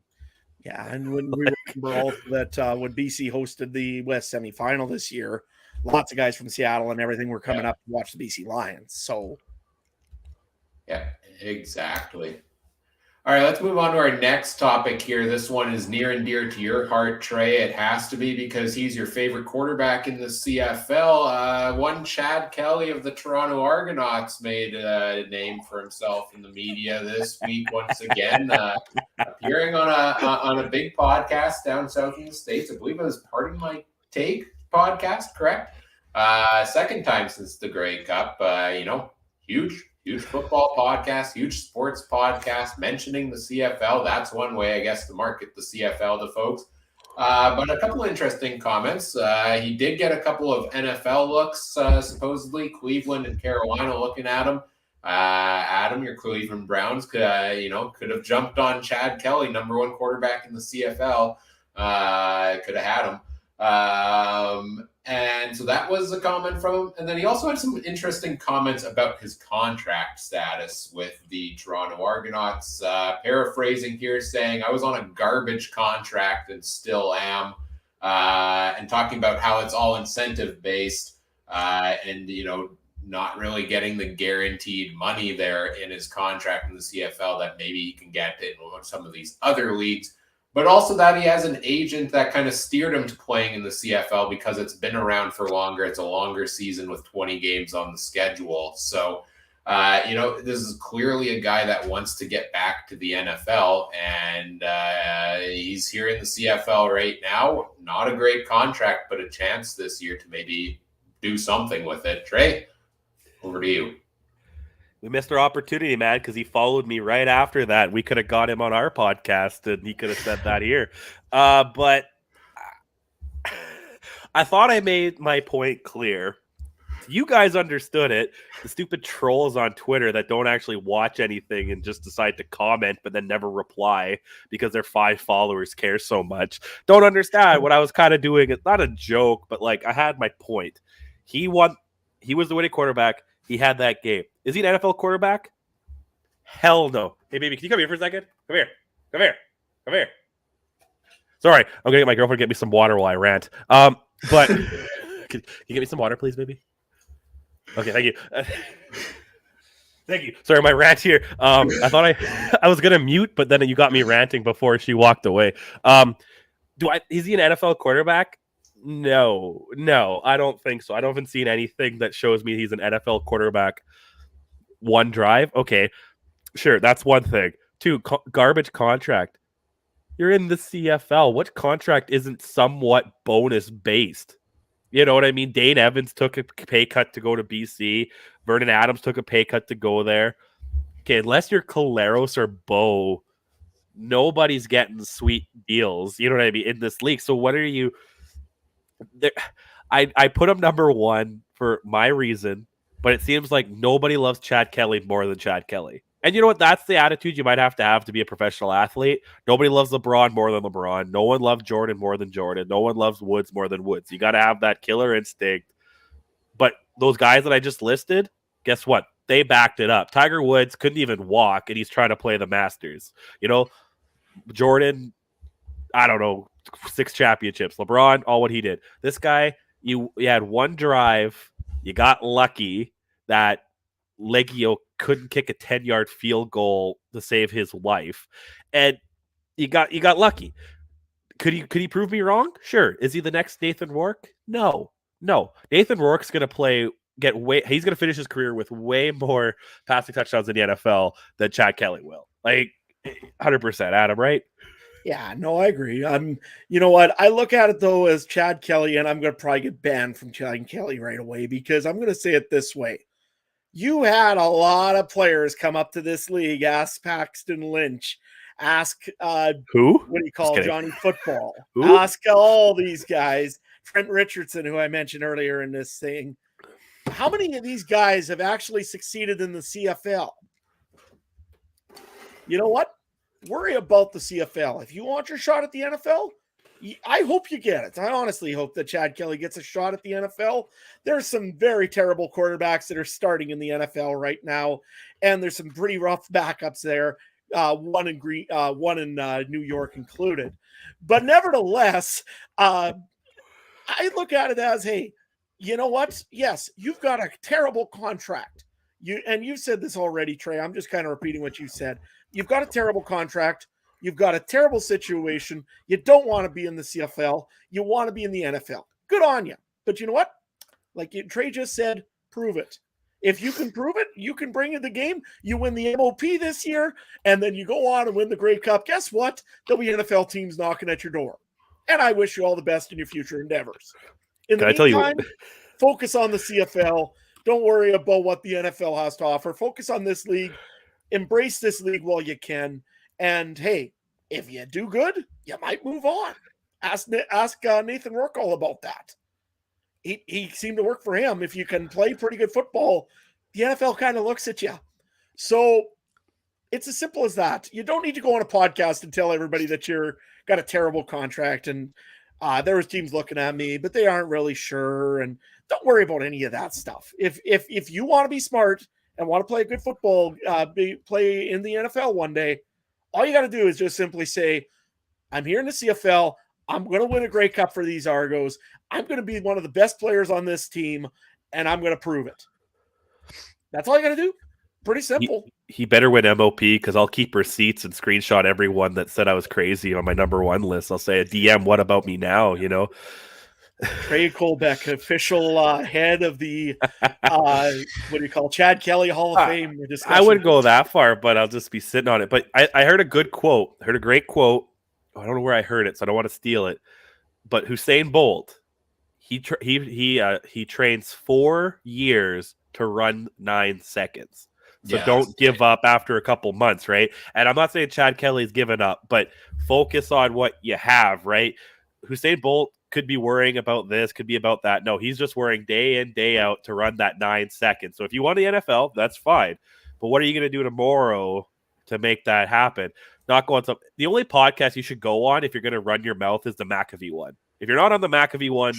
Yeah, and when we remember also that when BC hosted the West semifinal this year, lots of guys from Seattle and everything were coming up to watch the BC Lions. So, yeah, exactly. All right, let's move on to our next topic here. This one is near and dear to your heart, Trey. It has to be because he's your favorite quarterback in the CFL. One Chad Kelly of the Toronto Argonauts made a name for himself in the media this week once again, appearing on a big podcast down south in the States. I believe it was Pardon My Take podcast, correct? Second time since the Grey Cup. Huge football podcast, huge sports podcast, mentioning the CFL. That's one way, I guess, to market the CFL to folks. But a couple of interesting comments. He did get a couple of NFL looks, supposedly. Cleveland and Carolina looking at him. Adam, your Cleveland Browns could have jumped on Chad Kelly, number 1 quarterback in the CFL. Could have had him. And so that was a comment from him. And then he also had some interesting comments about his contract status with the Toronto Argonauts. Paraphrasing here, saying, I was on a garbage contract and still am. And talking about how it's all incentive-based and, not really getting the guaranteed money there in his contract in the CFL that maybe he can get in some of these other leagues. But also that he has an agent that kind of steered him to playing in the CFL because it's been around for longer. It's a longer season with 20 games on the schedule. So, this is clearly a guy that wants to get back to the NFL. And he's here in the CFL right now. Not a great contract, but a chance this year to maybe do something with it. Trey, over to you. We missed our opportunity, man, because he followed me right after that. We could have got him on our podcast, and he could have said that here. But I thought I made my point clear. You guys understood it. The stupid trolls on Twitter that don't actually watch anything and just decide to comment but then never reply because their 5 followers care so much don't understand what I was kind of doing. It's not a joke, but like I had my point. He won. He was the winning quarterback. He had that game. Is he an NFL quarterback? Hell no. Hey, baby, can you come here for a second? Come here. Sorry, I'm going to get my girlfriend to get me some water while I rant. But can you get me some water, please, baby? Okay, thank you. Thank you. Sorry, my rant here. I thought I was going to mute, but then you got me ranting before she walked away. Is he an NFL quarterback? No, I don't think so. I haven't seen anything that shows me he's an NFL quarterback. 1 drive. Okay, sure. That's one thing. 2, garbage contract. You're in the CFL. What contract isn't somewhat bonus based? You know what I mean? Dane Evans took a pay cut to go to BC. Vernon Adams took a pay cut to go there. Okay, unless you're Caleros or Bo, nobody's getting sweet deals. You know what I mean in this league. So what are you? I put him number one for my reason, but it seems like nobody loves Chad Kelly more than Chad Kelly. And you know what? That's the attitude you might have to be a professional athlete. Nobody loves LeBron more than LeBron. No one loves Jordan more than Jordan. No one loves Woods more than Woods. You got to have that killer instinct. But those guys that I just listed, guess what? They backed it up. Tiger Woods couldn't even walk, and he's trying to play the Masters. You know, Jordan, I don't know, 6 championships. LeBron, all what he did. This guy, you had one drive. You got lucky that Leggio couldn't kick a 10-yard field goal to save his life, and you got lucky. Could he prove me wrong? Sure. Is he the next Nathan Rourke? No. Nathan Rourke's going to he's going to finish his career with way more passing touchdowns in the NFL than Chad Kelly will. Like 100%, Adam, right? Yeah, no, I agree. You know what? I look at it though as Chad Kelly, and I'm going to probably get banned from Chad Kelly right away because I'm going to say it this way. You had a lot of players come up to this league. Ask Paxton Lynch. Ask who? What do you call Johnny Football? Who? Ask all these guys. Trent Richardson, who I mentioned earlier in this thing. How many of these guys have actually succeeded in the CFL? You know what? Worry about the CFL. If you want your shot at the NFL, I hope you get it. I honestly hope that Chad Kelly gets a shot at the NFL. There's some very terrible quarterbacks that are starting in the NFL right now, and there's some pretty rough backups there. One in New York included. But nevertheless, I look at it as, hey, you know what? Yes, you've got a terrible contract. You've said this already, Trey. I'm just kind of repeating what you said. You've got a terrible contract. You've got a terrible situation. You don't want to be in the CFL. You want to be in the NFL. Good on you. But you know what? Like Trey just said, prove it. If you can prove it, you can bring in the game. You win the MOP this year, and then you go on and win the Grey Cup. Guess what? There'll be NFL teams knocking at your door. And I wish you all the best in your future endeavors. In the meantime, focus on the CFL. Don't worry about what the NFL has to offer. Focus on this league. Embrace this league while you can. And hey, if you do good, you might move on. Ask Nathan Rourke all about that. He seemed to work for him. If you can play pretty good football, the NFL kind of looks at you. So it's as simple as that. You don't need to go on a podcast and tell everybody that you're got a terrible contract and there was teams looking at me, but they aren't really sure. And don't worry about any of that stuff. If you want to be smart and want to play good football, play in the NFL one day, all you got to do is just simply say, I'm here in the CFL. I'm going to win a Grey Cup for these Argos. I'm going to be one of the best players on this team, and I'm going to prove it. That's all you got to do. Pretty simple. He better win MOP because I'll keep receipts and screenshot everyone that said I was crazy on my number one list. I'll say, DM, what about me now? You know? Trey Colbeck, official head of the Chad Kelly Hall of Fame discussion. I wouldn't go that far, but I'll just be sitting on it. But I heard a good quote. I heard a great quote. I don't know where I heard it, so I don't want to steal it. But Usain Bolt, he trains 4 years to run 9 seconds. So don't give up after a couple months, right? And I'm not saying Chad Kelly's given up, but focus on what you have, right? Usain Bolt could be worrying about this, could be about that. No, he's just worrying day in, day out to run that 9 seconds. So if you want the NFL, that's fine. But what are you going to do tomorrow to make that happen? Not go on some. The only podcast you should go on if you're going to run your mouth is the McAfee one. If you're not on the McAfee one,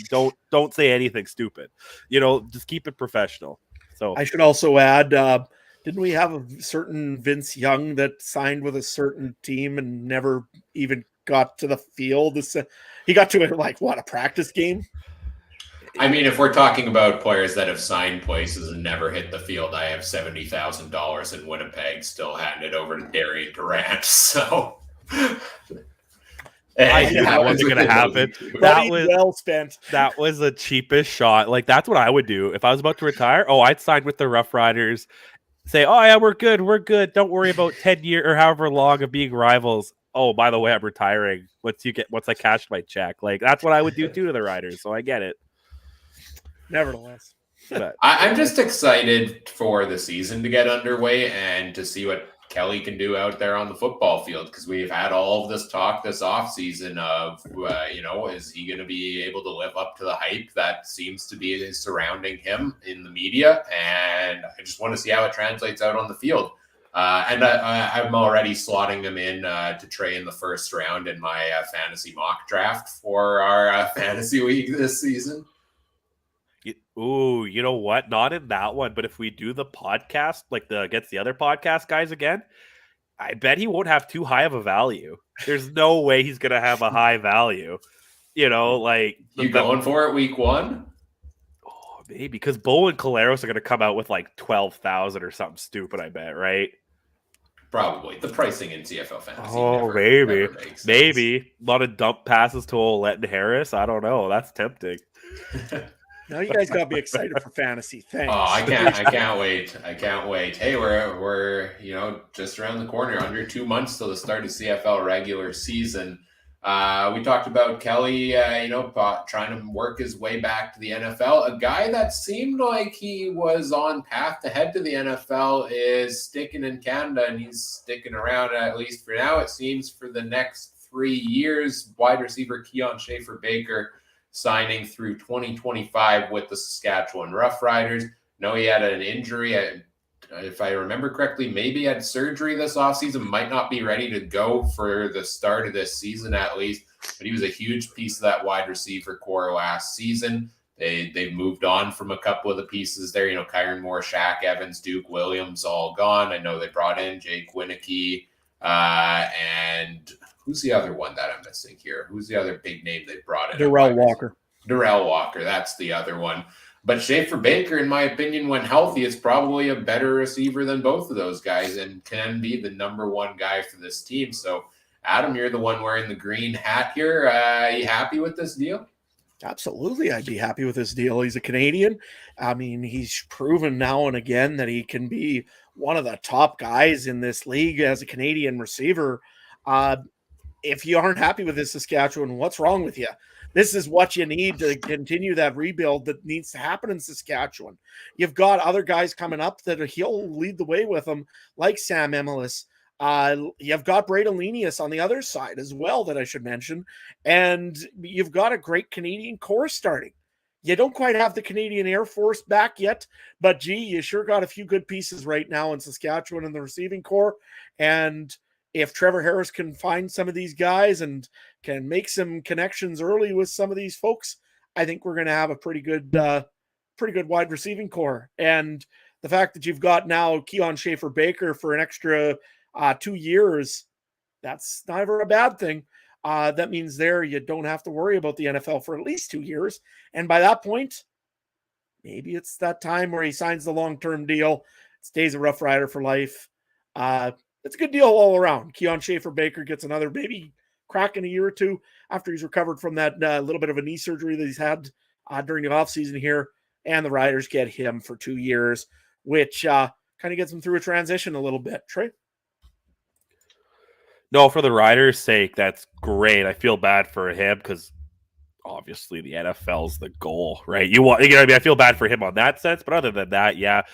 don't say anything stupid. You know, just keep it professional. So I should also add, didn't we have a certain Vince Young that signed with a certain team and never even got to the field? He got to a practice game? I mean, if we're talking about players that have signed places and never hit the field, I have $70,000 in Winnipeg still handed over to Darian Durant. So I knew that wasn't going to happen. That was well spent. That was the cheapest shot. Like, that's what I would do if I was about to retire. Oh, I'd sign with the Rough Riders. Say, oh yeah, we're good. Don't worry about 10 years or however long of being rivals. Oh, by the way, I'm retiring. Once I cash my check, like that's what I would do too to the Riders. So I get it. Nevertheless, But I'm just excited for the season to get underway and to see what Kelly can do out there on the football field, because we've had all of this talk this offseason of, is he going to be able to live up to the hype that seems to be surrounding him in the media? And I just want to see how it translates out on the field. And I'm already slotting him in to Trey in the first round in my fantasy mock draft for our fantasy league this season. Ooh, you know what? Not in that one, but if we do the podcast, like against the other podcast guys again, I bet he won't have too high of a value. There's no way he's gonna have a high value. Like you going for it week one? Oh, maybe because Bo and Caleros are gonna come out with like 12,000 or something stupid. I bet, right? Probably. The pricing in CFL fantasy. Maybe a lot of dump passes to Olette and Harris. I don't know. That's tempting. Now you guys got me excited for fantasy. Thanks. Oh, I can't wait. I can't wait. Hey, we're just around the corner, under 2 months till the start of CFL regular season. We talked about Kelly, trying to work his way back to the NFL. A guy that seemed like he was on path to head to the NFL is sticking in Canada, and he's sticking around, at least for now, it seems, for the next 3 years. Wide receiver Kian Schaffer-Baker signing through 2025 with the Saskatchewan Roughriders. No, he had an injury. If I remember correctly, maybe he had surgery this offseason, might not be ready to go for the start of this season at least, but he was a huge piece of that wide receiver core last season. They've moved on from a couple of the pieces there, Kyron Moore, Shaq Evans, Duke Williams, all gone. I know they brought in Jake Winicky, and who's the other one that I'm missing here? Who's the other big name they brought in? Darrell Walker. Darrell Walker, that's the other one. But Schaffer-Baker, in my opinion, when healthy, is probably a better receiver than both of those guys and can be the number one guy for this team. So, Adam, you're the one wearing the green hat here. Are you happy with this deal? Absolutely, I'd be happy with this deal. He's a Canadian. I mean, he's proven now and again that he can be one of the top guys in this league as a Canadian receiver. If you aren't happy with this Saskatchewan, what's wrong with you? This is what you need to continue that rebuild that needs to happen in Saskatchewan. You've got other guys coming up that he'll lead the way with them, like Sam Emilis. You've got Braden Lenius on the other side as well that I should mention. And you've got a great Canadian core starting. You don't quite have the Canadian Air Force back yet, but gee, you sure got a few good pieces right now in Saskatchewan in the receiving core. And if Trevor Harris can find some of these guys and can make some connections early with some of these folks, I think we're going to have a pretty good wide receiving core. And the fact that you've got now Kian Schaffer-Baker for an extra 2 years, that's never a bad thing. That means you don't have to worry about the NFL for at least 2 years. And by that point, maybe it's that time where he signs the long-term deal, stays a Rough Rider for life. It's a good deal all around. Kian Schaffer-Baker gets another maybe crack in a year or two after he's recovered from that little bit of a knee surgery that he's had during the offseason here. And the Riders get him for 2 years, which kind of gets him through a transition a little bit. Trey? No, for the Riders' sake, that's great. I feel bad for him because obviously the NFL's the goal, right? I feel bad for him on that sense, but other than that, yeah.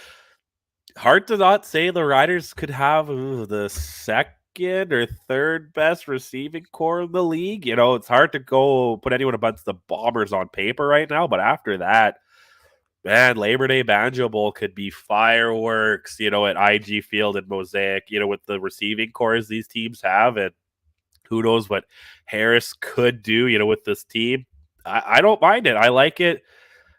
Hard to not say the Riders could have the second or third best receiving core in the league. It's hard to go put anyone against the Bombers on paper right now, but after that, man, Labor Day Banjo Bowl could be fireworks, at IG Field and Mosaic, with the receiving cores these teams have, and who knows what Harris could do, with this team. I don't mind it. I like it.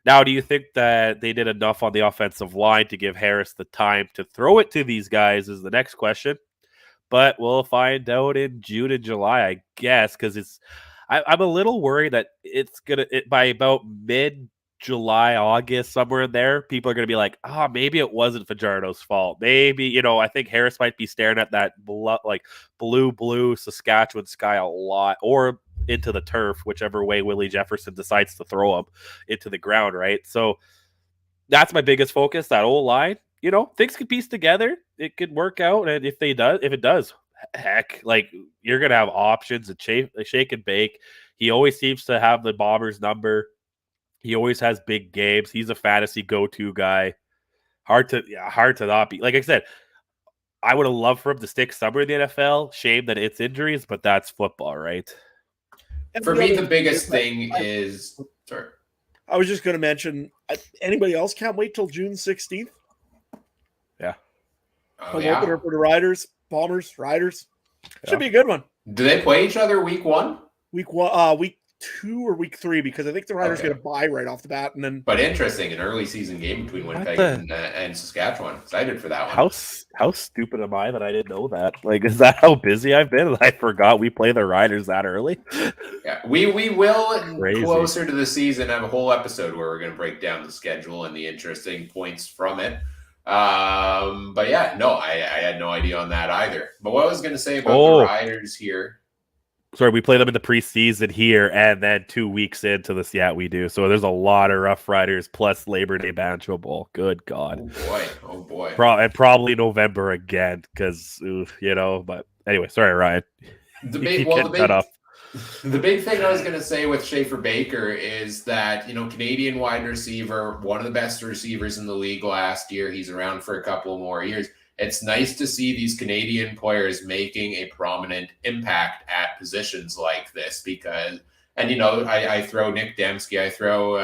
Now, do you think that they did enough on the offensive line to give Harris the time to throw it to these guys is the next question. But we'll find out in June and July, I guess, because I'm a little worried that by about mid-July, August, somewhere in there, people are going to be like, maybe it wasn't Fajardo's fault. Maybe, I think Harris might be staring at that blue Saskatchewan sky a lot, or into the turf, whichever way Willie Jefferson decides to throw him into the ground, right? So that's my biggest focus, that old line. Things could piece together. It could work out, and if it does, heck, you're gonna have options and shake and bake. He always seems to have the Bombers number. He always has big games. He's a fantasy go-to guy. Hard to not be. Like I said, I would have loved for him to stick somewhere in the NFL. Shame that it's injuries, but that's football, right? And For the me, other the biggest thing is sorry. I was just going to mention, anybody else can't wait till June 16th? Yeah. Oh, Home yeah. opener for the Riders, Bombers, Riders. Should be a good one. Do they play each other week 1? Week 2 or week 3, because I think the Riders get a bye right off the bat, and then. But interesting, an early season game between Winnipeg and Saskatchewan. Excited for that one. How stupid am I that I didn't know that? Like, is that how busy I've been? I forgot we play the Riders that early. Yeah, we will closer to the season have a whole episode where we're going to break down the schedule and the interesting points from it. But yeah, no, I had no idea on that either. But what I was going to say about the Riders here. Sorry, we play them in the preseason here, and then 2 weeks into this, we do. So there's a lot of Rough Riders plus Labor Day Banjo Bowl. Good God. Oh boy. And probably November again, because, but anyway, sorry, Ryan. The big thing I was going to say with Schaffer-Baker is that, Canadian wide receiver, one of the best receivers in the league last year. He's around for a couple more years. It's nice to see these Canadian players making a prominent impact at positions like this because, I throw Nick Dembski, I throw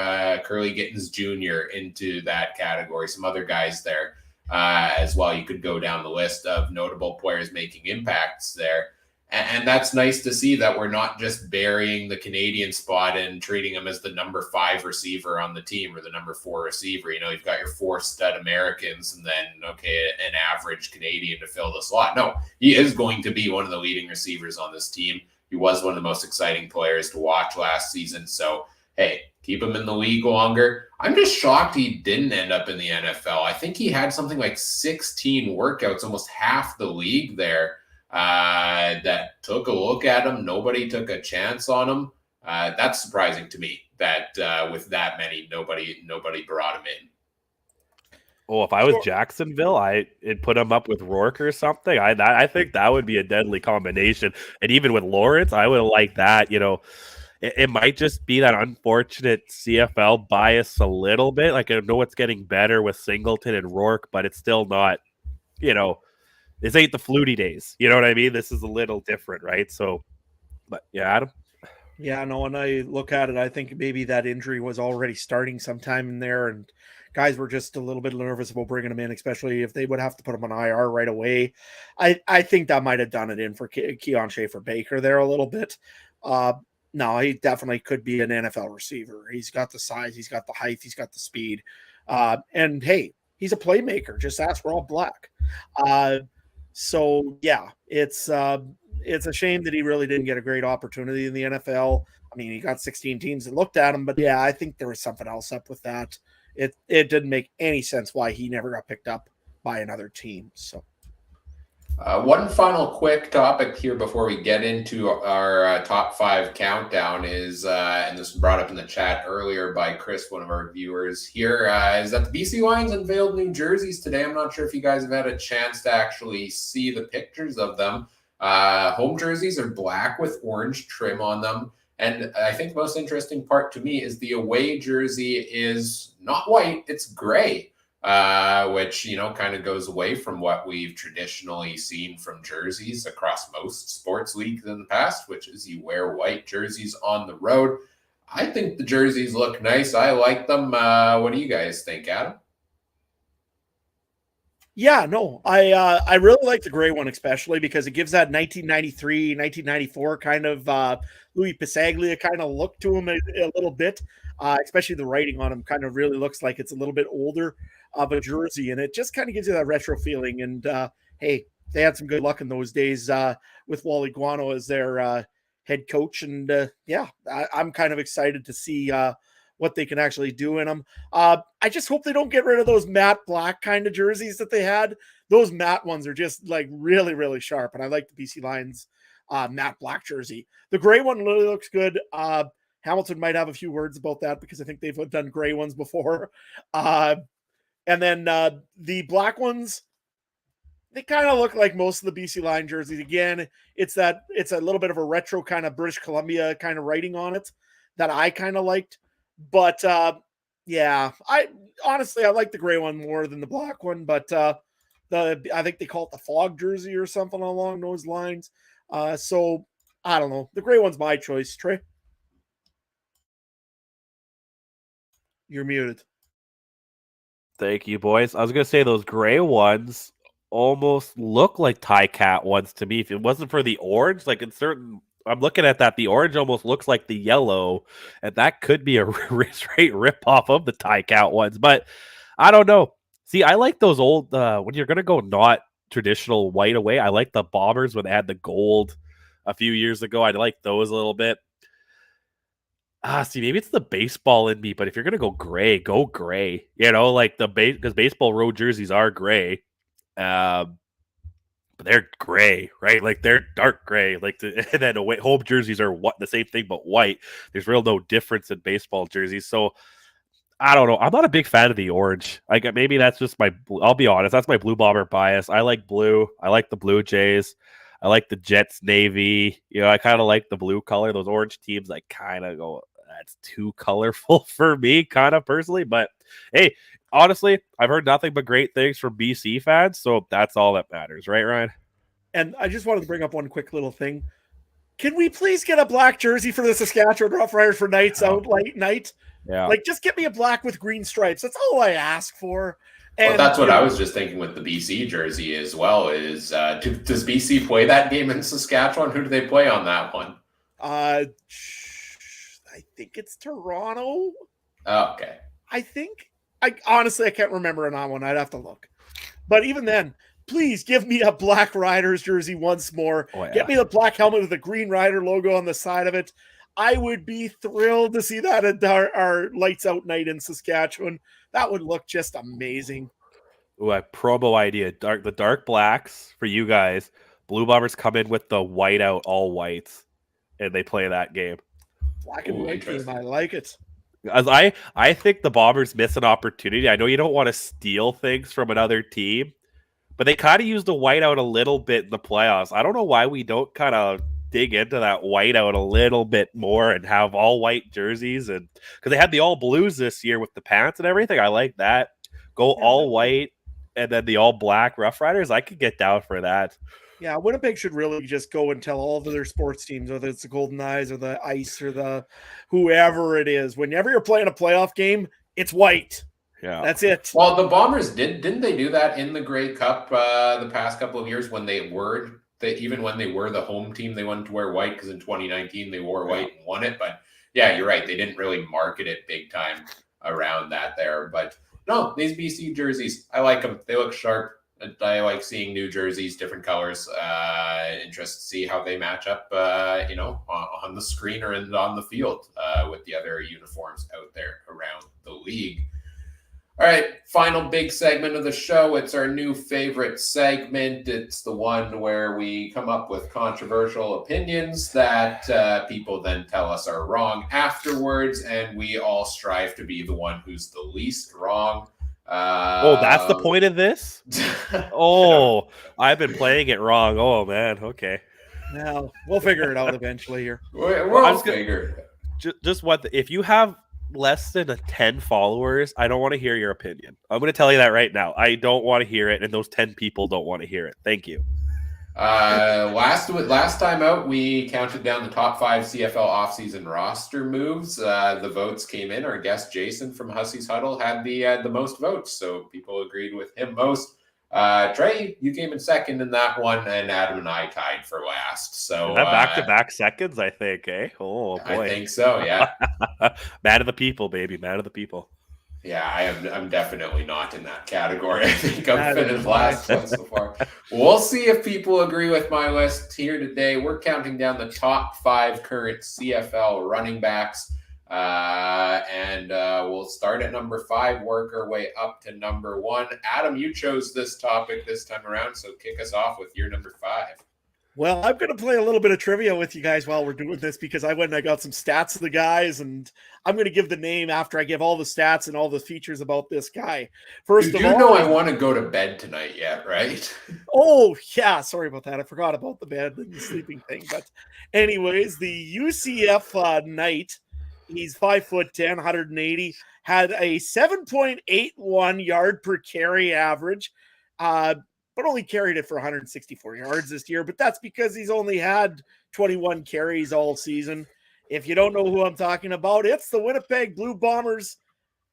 Curly Gittens Jr. into that category, some other guys there as well. You could go down the list of notable players making impacts there. And that's nice to see that we're not just burying the Canadian spot and treating him as the number 5 receiver on the team or the number 4 receiver. You've got your 4 stud Americans and then, an average Canadian to fill the slot. No, he is going to be one of the leading receivers on this team. He was one of the most exciting players to watch last season. So, hey, keep him in the league longer. I'm just shocked he didn't end up in the NFL. I think he had something like 16 workouts, almost half the league there. That took a look at him. Nobody took a chance on him. That's surprising to me that with that many, nobody brought him in. Oh, if I was Jacksonville, I'd put him up with Rourke or something. I think that would be a deadly combination. And even with Lawrence, I would like that. It might just be that unfortunate CFL bias a little bit. Like, I know it's getting better with Singleton and Rourke, but it's still not, this ain't the Flutie days. You know what I mean? This is a little different, right? So, but yeah, Adam. Yeah, no, when I look at it, I think maybe that injury was already starting sometime in there, and guys were just a little bit nervous about bringing him in, especially if they would have to put him on IR right away. I think that might have done it in for Kian Schaffer-Baker there a little bit. No, he definitely could be an NFL receiver. He's got the size, he's got the height, he's got the speed. And hey, he's a playmaker. Just ask Rob Black. So yeah, it's a shame that he really didn't get a great opportunity in the NFL. I mean, he got 16 teams that looked at him, but yeah, I think there was something else up with that. It didn't make any sense why he never got picked up by another team. So one final quick topic here before we get into our top 5 countdown is, and this was brought up in the chat earlier by Chris, one of our viewers here, is that the BC Lions unveiled new jerseys today. I'm not sure if you guys have had a chance to actually see the pictures of them. Home jerseys are black with orange trim on them. And I think the most interesting part to me is the away jersey is not white, it's gray. Which, kind of goes away from what we've traditionally seen from jerseys across most sports leagues in the past, which is you wear white jerseys on the road. I think the jerseys look nice. I like them. What do you guys think, Adam? Yeah, no, I really like the gray one, especially because it gives that 1993, 1994 kind of Louis Pasaglia kind of look to him a little bit, especially the writing on him kind of really looks like it's a little bit older of a jersey, and it just kind of gives you that retro feeling. And hey, they had some good luck in those days with Wally Guano as their head coach, and I'm kind of excited to see what they can actually do in them. I just hope they don't get rid of those matte black kind of jerseys that they had. Those matte ones are just like really, really sharp, and I like the BC Lions matte black jersey. The gray one really looks good. Hamilton might have a few words about that because I think they've done gray ones before. And then the black ones, they kind of look like most of the BC Lion jerseys. Again, it's a little bit of a retro kind of British Columbia kind of writing on it that I kind of liked. But yeah, I like the gray one more than the black one, but I think they call it the fog jersey or something along those lines. So I don't know. The gray one's my choice. Trey, you're muted. Thank you, boys. I was gonna say those gray ones almost look like tie cat ones to me. If it wasn't for the orange, like in certain, I'm looking at that. The orange almost looks like the yellow, and that could be a straight rip off of the tie cat ones. But I don't know. See, I like those old when you're gonna go not traditional white away. I like the bombers when they had the gold a few years ago. I like those a little bit. See, maybe it's the baseball in me, but if you're gonna go gray. You know, like the base because baseball road jerseys are gray, but they're gray, right? Like they're dark gray. Like and then away home jerseys are what the same thing but white. There's real no difference in baseball jerseys. So I don't know. I'm not a big fan of the orange. Like maybe that's just my. I'll be honest. That's my Blue Bomber bias. I like blue. I like the Blue Jays. I like the Jets navy. You know, I kind of like the blue color. Those orange teams, I kind of go, that's too colorful for me, kind of personally. But hey, honestly, I've heard nothing but great things from BC fans, so that's all that matters, right, Ryan? And I just wanted to bring up one quick little thing. Can we please get a black jersey for the Saskatchewan Roughriders for nights out late night? Yeah. Like, just get me a black with green stripes. That's all I ask for. And well, that's what I was just thinking with the BC jersey as well. Is does BC play that game in Saskatchewan? Who do they play on that one? I think it's Toronto. Oh, okay. I think. I honestly can't remember on that one. I'd have to look. But even then, please give me a black Riders jersey once more. Oh, yeah. Get me the black helmet with the Green Rider logo on the side of it. I would be thrilled to see that at our lights out night in Saskatchewan. That would look just amazing. Ooh, a promo idea. The dark blacks for you guys. Blue Bombers come in with the white out, all whites, and they play that game. Black and white game. I like it. As I think the Bombers miss an opportunity. I know you don't want to steal things from another team, but they kind of used the whiteout a little bit in the playoffs. I don't know why we don't kind of dig into that whiteout a little bit more and have all white jerseys, and because they had the all blues this year with the pants and everything. I like that. Go all white and then the all black Rough Riders. I could get down for that. Yeah, Winnipeg should really just go and tell all of their sports teams, whether it's the Golden Eyes or the Ice or the whoever it is, whenever you're playing a playoff game, it's white. Yeah, that's it. Well, the Bombers didn't they do that in the Grey Cup the past couple of years when they were even when they were the home team, they wanted to wear white because in 2019 they wore white and won it. But yeah, you're right, they didn't really market it big time around that there. But no, these BC jerseys, I like them. They look sharp. I like seeing new jerseys, different colors. Interested to see how they match up, on the screen or on the field with the other uniforms out there around the league. All right, final big segment of the show. It's our new favorite segment. It's the one where we come up with controversial opinions that people then tell us are wrong afterwards, and we all strive to be the one who's the least wrong. That's the point of this? I've been playing it wrong. Oh, man. Okay. Now, we'll figure it out eventually here. We'll figure it. Just if you have less than 10 followers, I don't want to hear your opinion. I'm going to tell you that right now. I don't want to hear it, and those 10 people don't want to hear it. Thank you. Last time out, we counted down the top 5 CFL offseason roster moves. The votes came in. Our guest Jason from Hussey's Huddle had the most votes, so people agreed with him most. Trey, you came in second in that one, and Adam and I tied for last. So is that back-to-back seconds, I think, eh? Oh boy, I think so. Yeah, man of the people, baby, man of the people. Yeah, I'm definitely not in that category. I think I'm finished last so far. We'll see if people agree with my list here today. We're counting down the top 5 current CFL running backs. And we'll start at number 5, work our way up to number 1. Adam, you chose this topic this time around, so kick us off with your number 5. Well, I'm going to play a little bit of trivia with you guys while we're doing this because I went and I got some stats of the guys, and I'm going to give the name after I give all the stats and all the features about this guy. First of all, I want to go to bed tonight yet, right? Oh, yeah. Sorry about that. I forgot about the bed and the sleeping thing. But anyways, the UCF night He's 5'10", 180, had a 7.81 yard per carry average, but only carried it for 164 yards this year. But that's because he's only had 21 carries all season. If you don't know who I'm talking about, it's the Winnipeg Blue Bombers,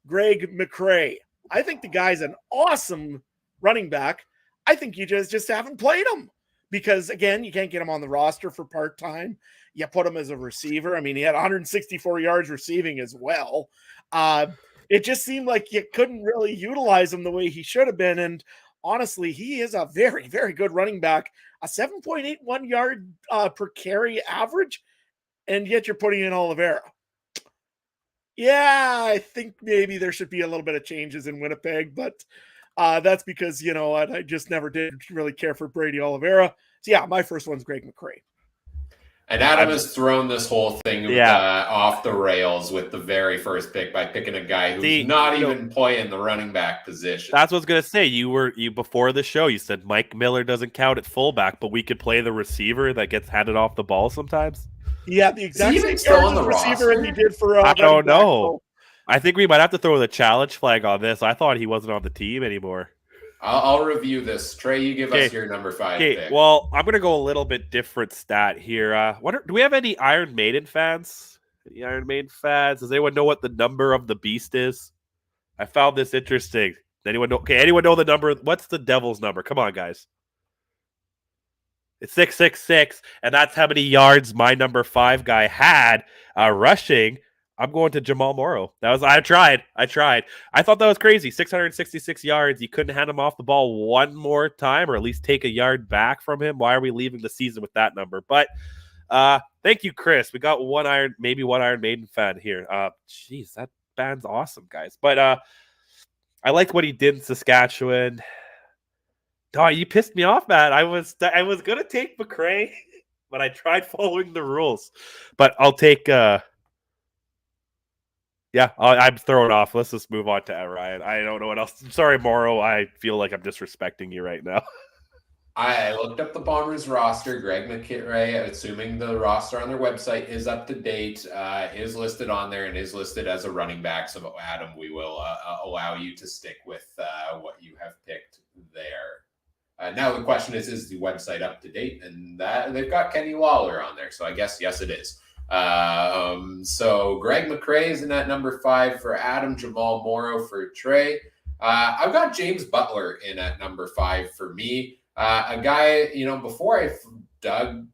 Greg McCrae. I think the guy's an awesome running back. I think you just haven't played him because, again, you can't get him on the roster for part-time. You put him as a receiver. I mean, he had 164 yards receiving as well. It just seemed like you couldn't really utilize him the way he should have been. And honestly, he is a very, very good running back. A 7.81 yard per carry average, and yet you're putting in Oliveira. Yeah, I think maybe there should be a little bit of changes in Winnipeg, but that's because, you know, I just never did really care for Brady Oliveira. So, yeah, my first one's Greg McCrae. And Adam has thrown this whole thing off the rails with the very first pick by picking a guy who's not even playing the running back position. That's what I was going to say. You before the show, you said Mike Miller doesn't count at fullback, but we could play the receiver that gets handed off the ball sometimes. Yeah, the exact same yards as receiver as he did for I don't know. I think we might have to throw the challenge flag on this. I thought he wasn't on the team anymore. I'll review this. Trey, you give us your number 5 pick. Well, I'm going to go a little bit different stat here. Do we have any Iron Maiden fans? Any Iron Maiden fans? Does anyone know what the number of the beast is? I found this interesting. Anyone know? Okay, anyone know the number? What's the devil's number? Come on, guys. It's 666, and that's how many yards my number 5 guy had rushing. I'm going to Jamal Morrow. I tried. I thought that was crazy. 666 yards. You couldn't hand him off the ball one more time, or at least take a yard back from him. Why are we leaving the season with that number? But thank you, Chris. We got one Iron Maiden fan here. Jeez, that band's awesome, guys. But I liked what he did in Saskatchewan. Oh, you pissed me off, Matt. I was gonna take McCrae, but I tried following the rules. But I'll take. I'm throwing off. Let's just move on to Ryan. I don't know what else. I'm sorry, Morrow. I feel like I'm disrespecting you right now. I looked up the Bombers roster. Greg McCrae, assuming the roster on their website is up to date, is listed on there and is listed as a running back. So, Adam, we will allow you to stick with what you have picked there. Now the question is the website up to date? And that they've got Kenny Lawler on there. So I guess, yes, it is. So Greg McCrae is in at number 5 for Adam, Jamal Morrow for Trey. I've got James Butler in at number 5 for me. A guy, before I dug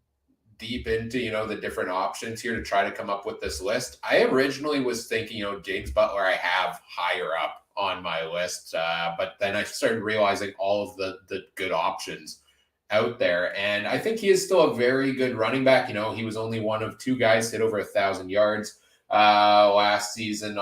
deep into, the different options here to try to come up with this list, I originally was thinking, James Butler I have higher up on my list. But then I started realizing all of the good options out there. And I think he is still a very good running back. He was only one of 2 guys hit over 1,000 yards last season,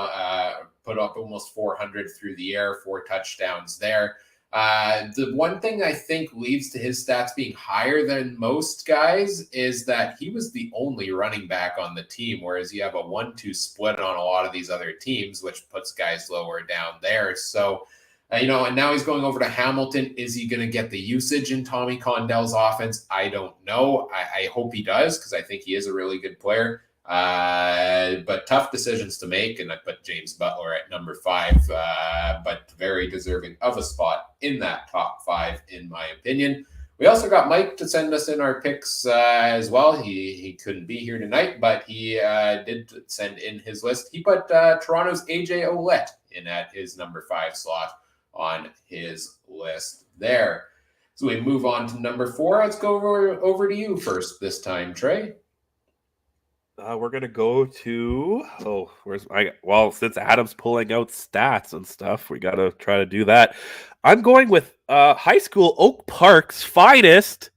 put up almost 400 through the air, 4 touchdowns there. The one thing I think leads to his stats being higher than most guys is that he was the only running back on the team, whereas you have a 1-2 split on a lot of these other teams, which puts guys lower down there. So, and now he's going over to Hamilton. Is he going to get the usage in Tommy Condell's offense? I don't know. I hope he does, because I think he is a really good player. But tough decisions to make, and I put James Butler at number 5, but very deserving of a spot in that top 5, in my opinion. We also got Mike to send us in our picks as well. He couldn't be here tonight, but he did send in his list. He put Toronto's AJ Ouellette in at his number 5 slot on his list there. So we move on to number 4. Let's go over to you first this time, Trey. We're going to go to, since Adam's pulling out stats and stuff, we got to try to do that. I'm going with high school Oak Park's finest,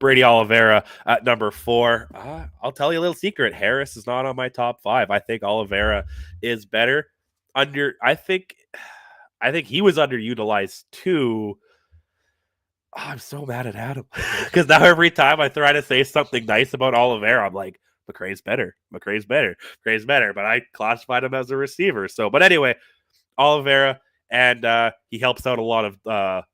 Brady Oliveira at number 4. I'll tell you a little secret. Harris is not on my top 5. I think Oliveira is better. I think he was underutilized too. I'm so mad at Adam because now every time I try to say something nice about Oliveira, I'm like, McCrae's better. But I classified him as a receiver. So, but anyway, Oliveira, and he helps out a lot of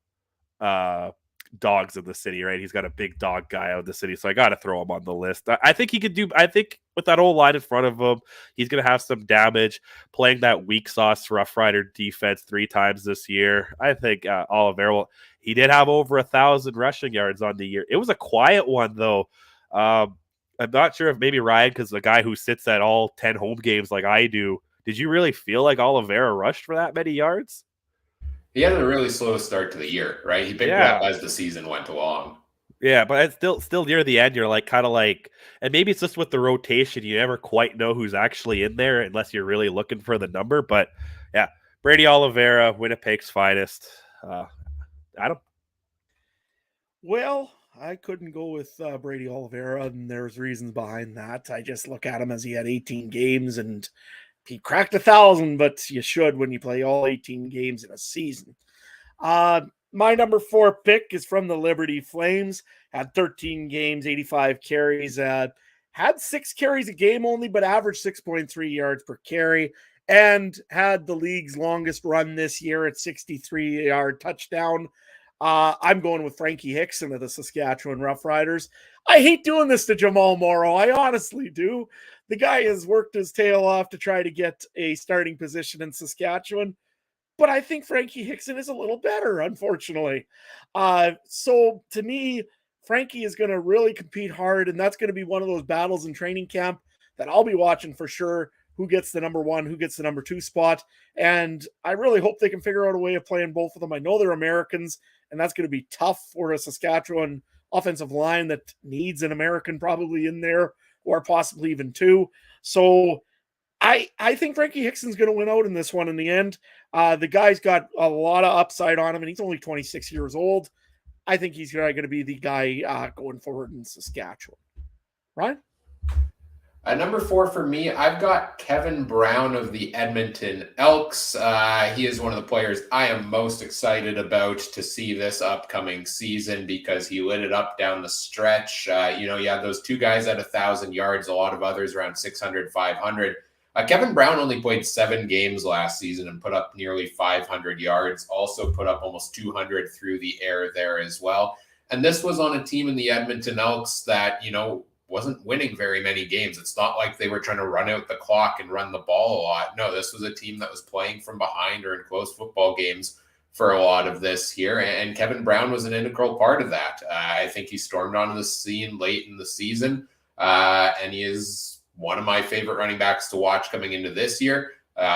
dogs in the city, right? He's got a big dog guy out of the city, so I got to throw him on the list. I think he could do. I think with that old line in front of him, he's going to have some damage playing that weak sauce Rough Rider defense 3 times this year. I think Oliveira. He did have over 1,000 rushing yards on the year. It was a quiet one though. I'm not sure if maybe Ryan, because the guy who sits at all 10 home games like I do, did you really feel like Oliveira rushed for that many yards? He had a really slow start to the year, right? He picked it up as the season went along. Yeah, but it's still near the end. You're like kind of like, and maybe it's just with the rotation, you never quite know who's actually in there unless you're really looking for the number. But yeah, Brady Oliveira, Winnipeg's finest. Adam? Well, I couldn't go with Brady Oliveira, and there's reasons behind that. I just look at him as he had 18 games, and he cracked 1,000, but you should when you play all 18 games in a season. My number 4 pick is from the Liberty Flames. Had 13 games, 85 carries. Had 6 carries a game only, but averaged 6.3 yards per carry, and had the league's longest run this year at 63-yard touchdown. I'm going with Frankie Hickson of the Saskatchewan Roughriders. I hate doing this to Jamal Morrow. I honestly do. The guy has worked his tail off to try to get a starting position in Saskatchewan, but I think Frankie Hickson is a little better, unfortunately. So to me, Frankie is going to really compete hard, and that's going to be one of those battles in training camp that I'll be watching for sure. Who gets the number 1, who gets the number 2 spot. And I really hope they can figure out a way of playing both of them. I know they're Americans, and that's going to be tough for a Saskatchewan offensive line that needs an American probably in there, or possibly even 2. So I think Frankie Hickson's going to win out in this one in the end. The guy's got a lot of upside on him, and he's only 26 years old. I think he's going to be the guy going forward in Saskatchewan. Ryan? Number 4 for me, I've got Kevin Brown of the Edmonton Elks. He is one of the players I am most excited about to see this upcoming season because he lit it up down the stretch. You had those 2 guys at 1,000 yards, a lot of others around 600, 500. Kevin Brown only played 7 games last season and put up nearly 500 yards, also put up almost 200 through the air there as well. And this was on a team in the Edmonton Elks that, wasn't winning very many games. It's not like they were trying to run out the clock and run the ball a lot. No, this was a team that was playing from behind or in close football games for a lot of this here. And Kevin Brown was an integral part of that. I think he stormed onto the scene late in the season, and he is one of my favorite running backs to watch coming into this year.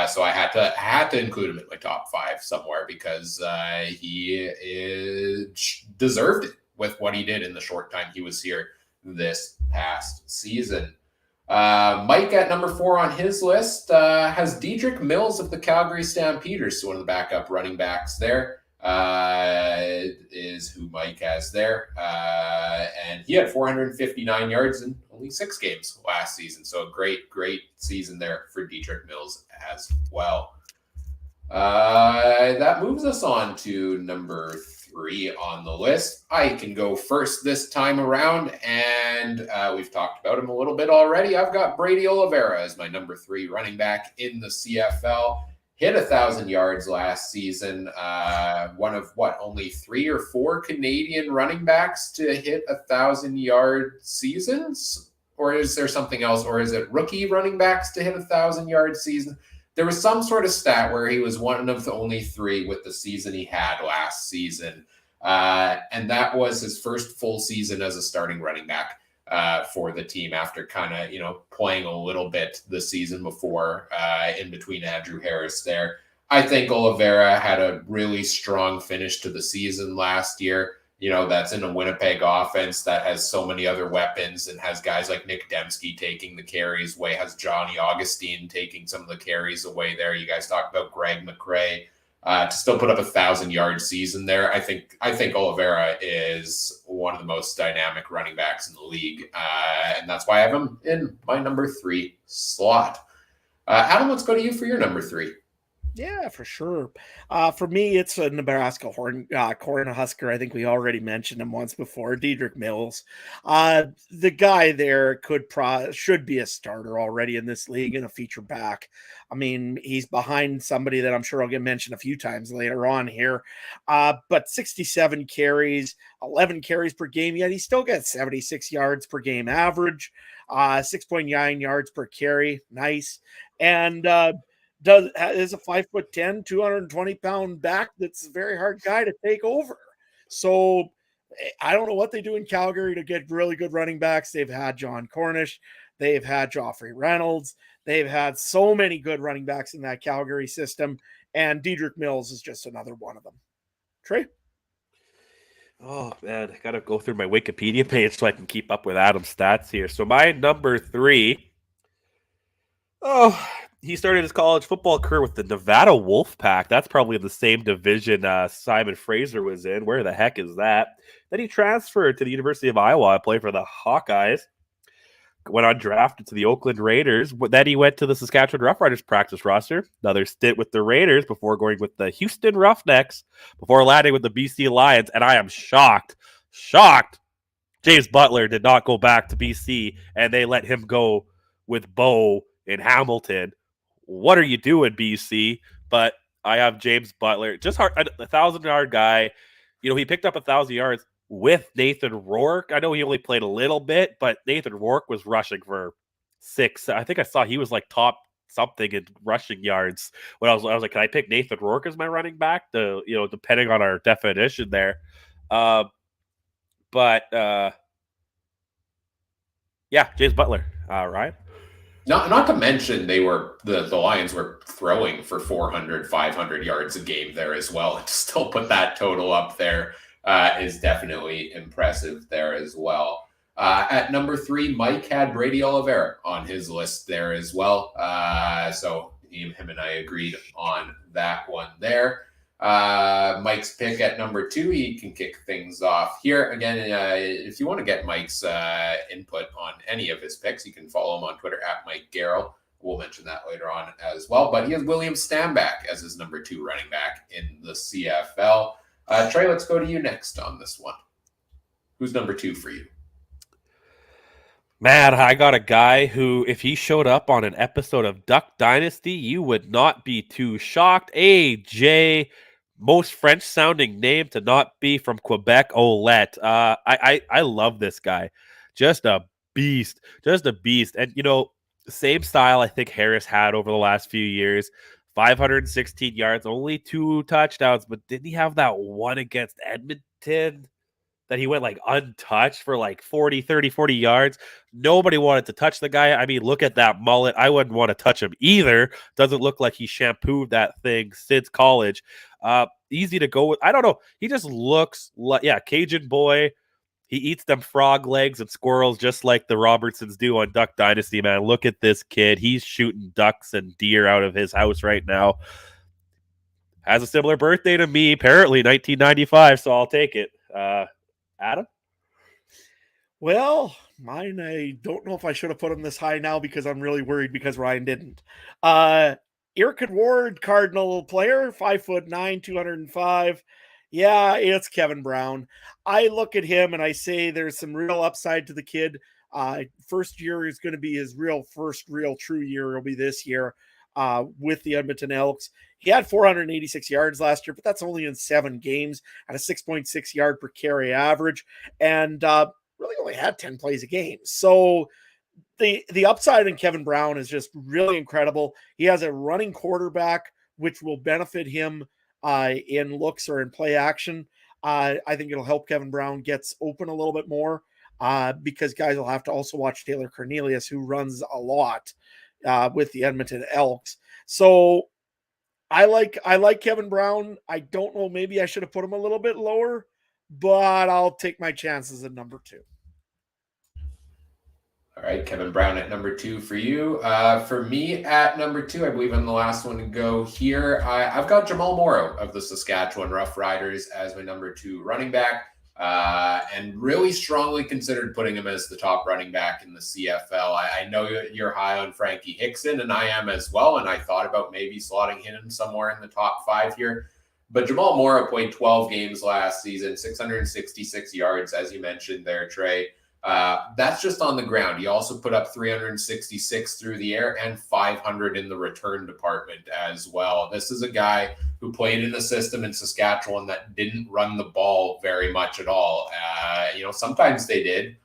So I had to include him in my top 5 somewhere because he deserved it with what he did in the short time he was here this past season. Mike at number 4 on his list has Dedrick Mills of the Calgary Stampeders, so one of the backup running backs there is who Mike has there. And he had 459 yards in only 6 games last season, so a great season there for Dedrick Mills as well. That moves us on to number 3 on the list. I can go first this time around, and we've talked about him a little bit already. I've got Brady Oliveira as my number 3 running back in the CFL. Hit 1,000 yards last season. One of only 3 or 4 Canadian running backs to hit 1,000-yard seasons? Or is there something else? Or is it rookie running backs to hit 1,000-yard season? There was some sort of stat where he was one of the only 3 with the season he had last season. And that was his first full season as a starting running back for the team after kind of, playing a little bit the season before in between Andrew Harris there. I think Oliveira had a really strong finish to the season last year. That's in a Winnipeg offense that has so many other weapons and has guys like Nick Dembski taking the carries away, has Johnny Augustine taking some of the carries away there. You guys talked about Greg McRae. To still put up 1,000-yard season there, I think Oliveira is one of the most dynamic running backs in the league, and that's why I have him in my number 3 slot. Adam, let's go to you for your number 3. Yeah, for sure. For me, it's a Nebraska Cornhusker. I think we already mentioned him once before, Dedrick Mills. The guy there should be a starter already in this league and a feature back. I mean, he's behind somebody that I'm sure I'll get mentioned a few times later on here. But 67 carries, 11 carries per game, yet he still gets 76 yards per game average, 6.9 yards per carry. Nice. And is a 5'10", 220-pound back that's a very hard guy to take over. So I don't know what they do in Calgary to get really good running backs. They've had John Cornish, they've had Joffrey Reynolds, they've had so many good running backs in that Calgary system, and Dedrick Mills is just another one of them. Trey? Oh man, I gotta go through my Wikipedia page so I can keep up with Adam's stats here. So my number 3. Oh, he started his college football career with the Nevada Wolfpack. That's probably the same division Simon Fraser was in. Where the heck is that? Then he transferred to the University of Iowa, played for the Hawkeyes. Went undrafted to the Oakland Raiders. Then he went to the Saskatchewan Roughriders practice roster. Another stint with the Raiders before going with the Houston Roughnecks, before landing with the BC Lions. And I am shocked, James Butler did not go back to BC, and they let him go with Bo in Hamilton. What are you doing, BC? But I have James Butler, just a 1,000-yard guy. You know, he picked up 1,000 yards with Nathan Rourke. I know he only played a little bit, but Nathan Rourke was rushing for 6. I think I saw he was like top something in rushing yards. When I was like, can I pick Nathan Rourke as my running back? Depending on our definition there. Yeah, James Butler. Ryan? Not to mention the Lions were throwing for 400, 500 yards a game there as well. To still put that total up there is definitely impressive there as well. At number 3, Mike had Brady Oliveira on his list there as well. So him and I agreed on that one there. Mike's pick at number 2, he can kick things off here. Again, if you want to get Mike's input on any of his picks, you can follow him on Twitter at Mike Garrell. We'll mention that later on as well. But he has William Stanback as his number 2 running back in the CFL. Trey, let's go to you next on this one. Who's number 2 for you? Man, I got a guy who, if he showed up on an episode of Duck Dynasty, you would not be too shocked. AJ, most French-sounding name to not be from Quebec, Olette. I love this guy. Just a beast. And, same style I think Harris had over the last few years. 516 yards, only 2 touchdowns, but didn't he have that one against Edmonton that he went like untouched for like 40 yards? Nobody wanted to touch the guy. I mean, look at that mullet. I wouldn't want to touch him either. Doesn't look like he shampooed that thing since college. Easy to go with. I don't know. He just looks like, Cajun boy. He eats them frog legs and squirrels just like the Robertsons do on Duck Dynasty, man. Look at this kid. He's shooting ducks and deer out of his house right now. Has a similar birthday to me, apparently, 1995, so I'll take it. Adam? Well, mine, I don't know if I should have put him this high now because I'm really worried because Ryan didn't. Eric Ward, Cardinal player, 5'9", 205. Yeah, it's Kevin Brown. I look at him and I say there's some real upside to the kid. First year is going to be his first real true year. It'll be this year with the Edmonton Elks. He had 486 yards last year, but that's only in 7 games at a 6.6 yard per carry average, and really only had 10 plays a game. So the upside in Kevin Brown is just really incredible. He has a running quarterback, which will benefit him in looks or in play action. I think it'll help Kevin Brown gets open a little bit more because guys will have to also watch Taylor Cornelius, who runs a lot with the Edmonton Elks. So I like Kevin Brown. I don't know. Maybe I should have put him a little bit lower, but I'll take my chances at number 2. All right, Kevin Brown at number 2 for you. For me at number 2, I believe I'm the last one to go here. I've got Jamal Morrow of the Saskatchewan Roughriders as my number 2 running back. and really strongly considered putting him as the top running back in the CFL. I know you're high on Frankie Hickson, and I am as well, and I thought about maybe slotting him somewhere in the top 5 here. But Jamal Morrow played 12 games last season, 666 yards, as you mentioned there, Trey. That's just on the ground. He also put up 366 through the air and 500 in the return department as well. This is a guy who played in a system in Saskatchewan that didn't run the ball very much at all. Sometimes they did.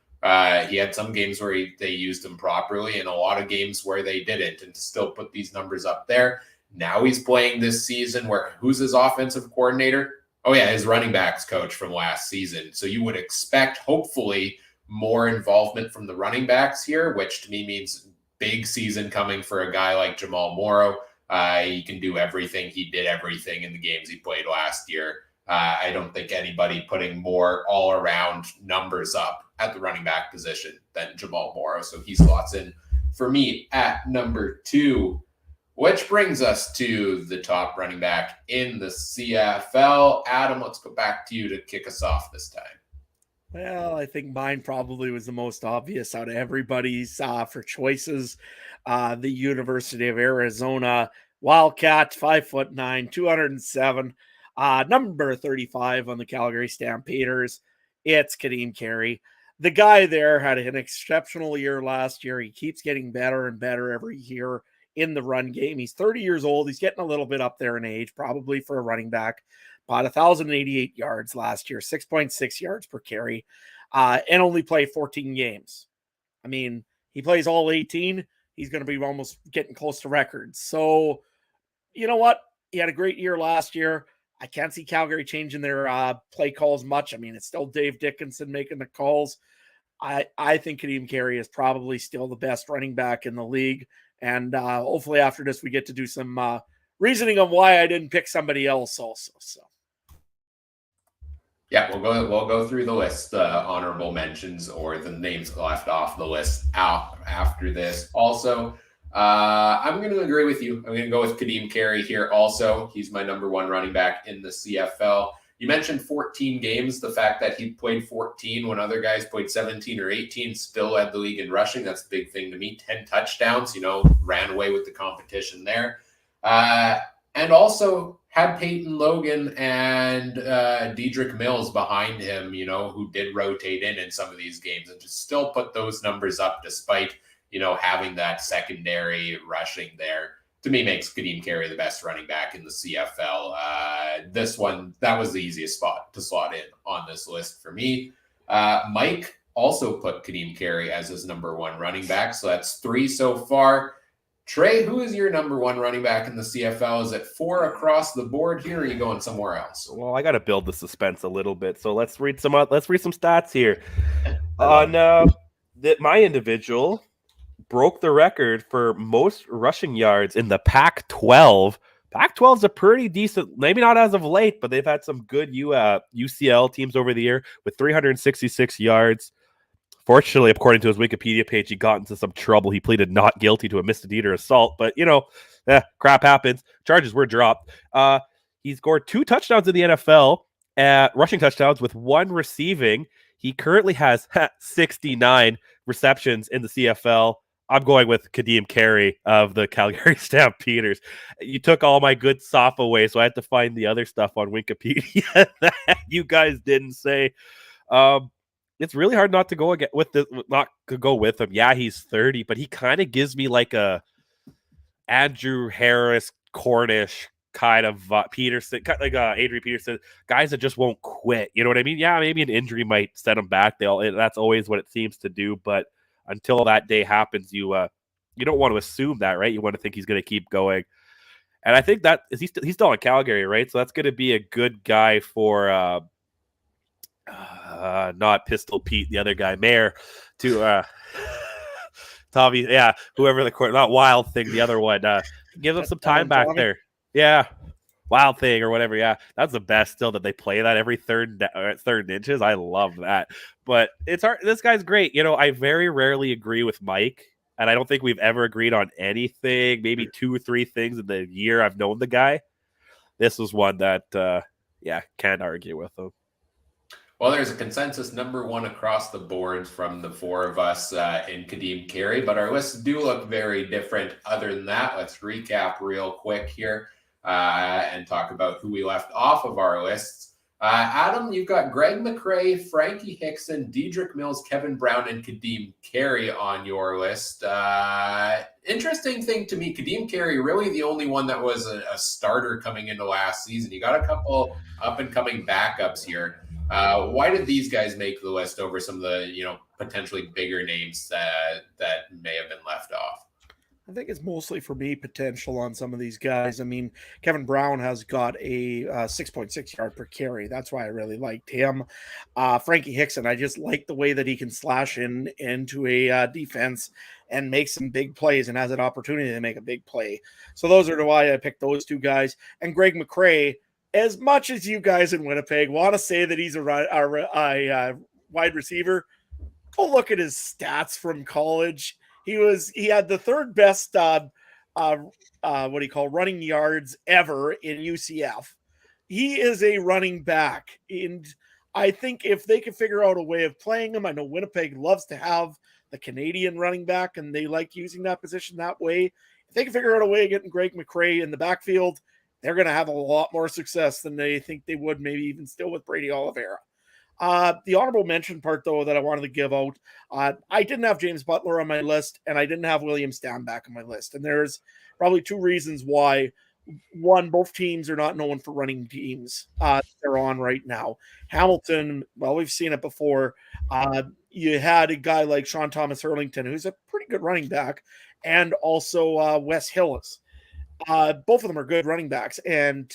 He had some games where they used him properly and a lot of games where they didn't, and to still put these numbers up there. Now he's playing this season where who's his offensive coordinator? Oh, yeah, his running backs coach from last season. So you would expect, hopefully, more involvement from the running backs here, which to me means big season coming for a guy like Jamal Morrow. He can do everything. He did everything in the games he played last year. I don't think anybody putting more all-around numbers up at the running back position than Jamal Morrow. So he slots in for me at number 2. Which brings us to the top running back in the CFL. Adam, let's go back to you to kick us off this time. Well, I think mine probably was the most obvious out of everybody's for choices. The University of Arizona Wildcats, 5'9", 207, number 35 on the Calgary Stampeders. It's Kadeem Carey. The guy there had an exceptional year last year. He keeps getting better and better every year in the run game. He's 30 years old. He's getting a little bit up there in age, probably for a running back. About 1,088 yards last year, 6.6 yards per carry, and only played 14 games. I mean, he plays all 18. He's going to be almost getting close to records. So, you know what? He had a great year last year. I can't see Calgary changing their play calls much. I mean, it's still Dave Dickinson making the calls. I think Kadeem Carey is probably still the best running back in the league. And hopefully after this, we get to do some reasoning on why I didn't pick somebody else also. So, yeah, we'll go through the list, honorable mentions or the names left off the list out after this. Also, I'm going to agree with you. I'm going to go with Kadeem Carey here. Also, he's my number 1 running back in the CFL. You mentioned 14 games. The fact that he played 14 when other guys played 17 or 18, still led the league in rushing. That's a big thing to me. 10 touchdowns, ran away with the competition there. And also had Peyton Logan and Dedrick Mills behind him, who did rotate in some of these games and just still put those numbers up despite, having that secondary rushing there. To me, makes Kadeem Carey the best running back in the CFL. This one, that was the easiest spot to slot in on this list for me. Mike also put Kadeem Carey as his number 1 running back. So that's 3 so far. Trey, who is your number 1 running back in the CFL? Is it 4 across the board here, or are you going somewhere else? Well, I got to build the suspense a little bit. So let's read some stats here. My individual broke the record for most rushing yards in the Pac-12. Pac-12 is a pretty decent, maybe not as of late, but they've had some good UCL teams over the year with 366 yards. Fortunately, according to his Wikipedia page, he got into some trouble. He pleaded not guilty to a misdemeanor assault, but crap happens. Charges were dropped. He scored 2 touchdowns in the NFL, rushing touchdowns with 1 receiving. He currently has 69 receptions in the CFL. I'm going with Kadeem Carey of the Calgary Stampeders. You took all my good stuff away, so I had to find the other stuff on Wikipedia that you guys didn't say. It's really hard not to go with him. Yeah, he's 30, but he kind of gives me like a Andrew Harris, Cornish kind of Peterson, like Adrian Peterson, guys that just won't quit. You know what I mean? Yeah, maybe an injury might set him back. That's always what it seems to do, but until that day happens, you don't want to assume that, right? You want to think he's going to keep going. And I think that he's still in Calgary, right? So that's going to be a good guy for not Pistol Pete, the other guy, Mayor, to Tommy, yeah, whoever the court, not Wild Thing, the other one. Give them some time back there. Yeah, Wild Thing or whatever. Yeah, that's the best still that they play that every third inches. I love that. But it's hard. This guy's great. I very rarely agree with Mike, and I don't think we've ever agreed on anything. Maybe 2 or 3 things in the year I've known the guy. This was one that, can't argue with him. Well, there's a consensus number one across the board from the four of us in Kadeem Carey, but our lists do look very different. Other than that, let's recap real quick here and talk about who we left off of our lists. Adam, you've got Greg McCrae, Frankie Hickson, Dedrick Mills, Kevin Brown, and Kadeem Carey on your list. Interesting thing to me, Kadeem Carey, really the only one that was a starter coming into last season. You got a couple up-and-coming backups here. Why did these guys make the list over some of the, potentially bigger names that may have been left off? I think it's mostly for me potential on some of these guys. I mean, Kevin Brown has got a 6.6 yard per carry. That's why I really liked him. Frankie Hickson, I just like the way that he can slash into a defense and make some big plays and has an opportunity to make a big play. So those are why I picked those two guys. And Greg McCrae, as much as you guys in Winnipeg want to say that he's a wide receiver, go look at his stats from college. He had the third best running yards ever in UCF. He is a running back, and I think if they can figure out a way of playing him, I know Winnipeg loves to have the Canadian running back, and they like using that position that way. If they can figure out a way of getting Greg McCrae in the backfield, they're going to have a lot more success than they think they would, maybe even still with Brady Oliveira. The honorable mention part, though, that I wanted to give out, I didn't have James Butler on my list, and I didn't have William Stanback on my list. And there's probably two reasons why. One, both teams are not known for running teams they're on right now. Hamilton, well, we've seen it before. You had a guy like Sean Thomas Hurlington, who's a pretty good running back, and also Wes Hillis. Both of them are good running backs and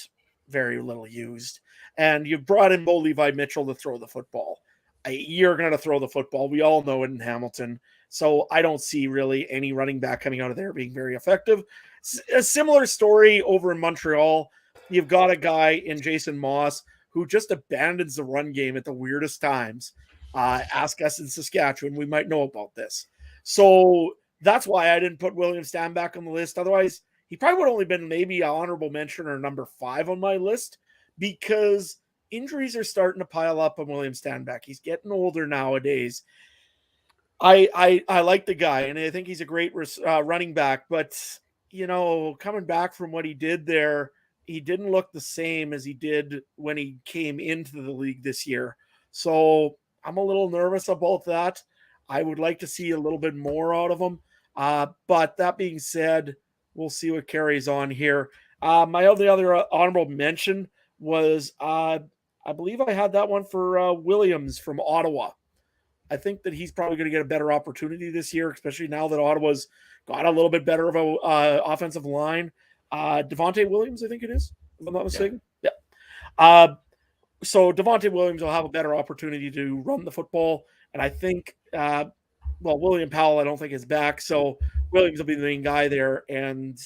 very little used. And you've brought in Bo Levi Mitchell to throw the football. You're going to throw the football. We all know it in Hamilton. So I don't see really any running back coming out of there being very effective. A similar story over in Montreal. You've got a guy in Jason Moss who just abandons the run game at the weirdest times. Ask us in Saskatchewan. We might know about this. So that's why I didn't put William Stanback on the list. Otherwise, he probably would have only been maybe an honorable mention or number 5 on my list, because injuries are starting to pile up on William Stanback. He's getting older nowadays. I like the guy, and I think he's a great running back, but, coming back from what he did there, he didn't look the same as he did when he came into the league this year. So I'm a little nervous about that. I would like to see a little bit more out of him. But that being said, we'll see what carries on here. My other honorable mention was, I believe I had that one for Williams from Ottawa. I think that he's probably going to get a better opportunity this year, especially now that Ottawa's got a little bit better of a offensive line. Devontae Williams, I think it is, if I'm not mistaken. Yeah. So Devontae Williams will have a better opportunity to run the football. And I think, William Powell, I don't think is back. So Williams will be the main guy there. And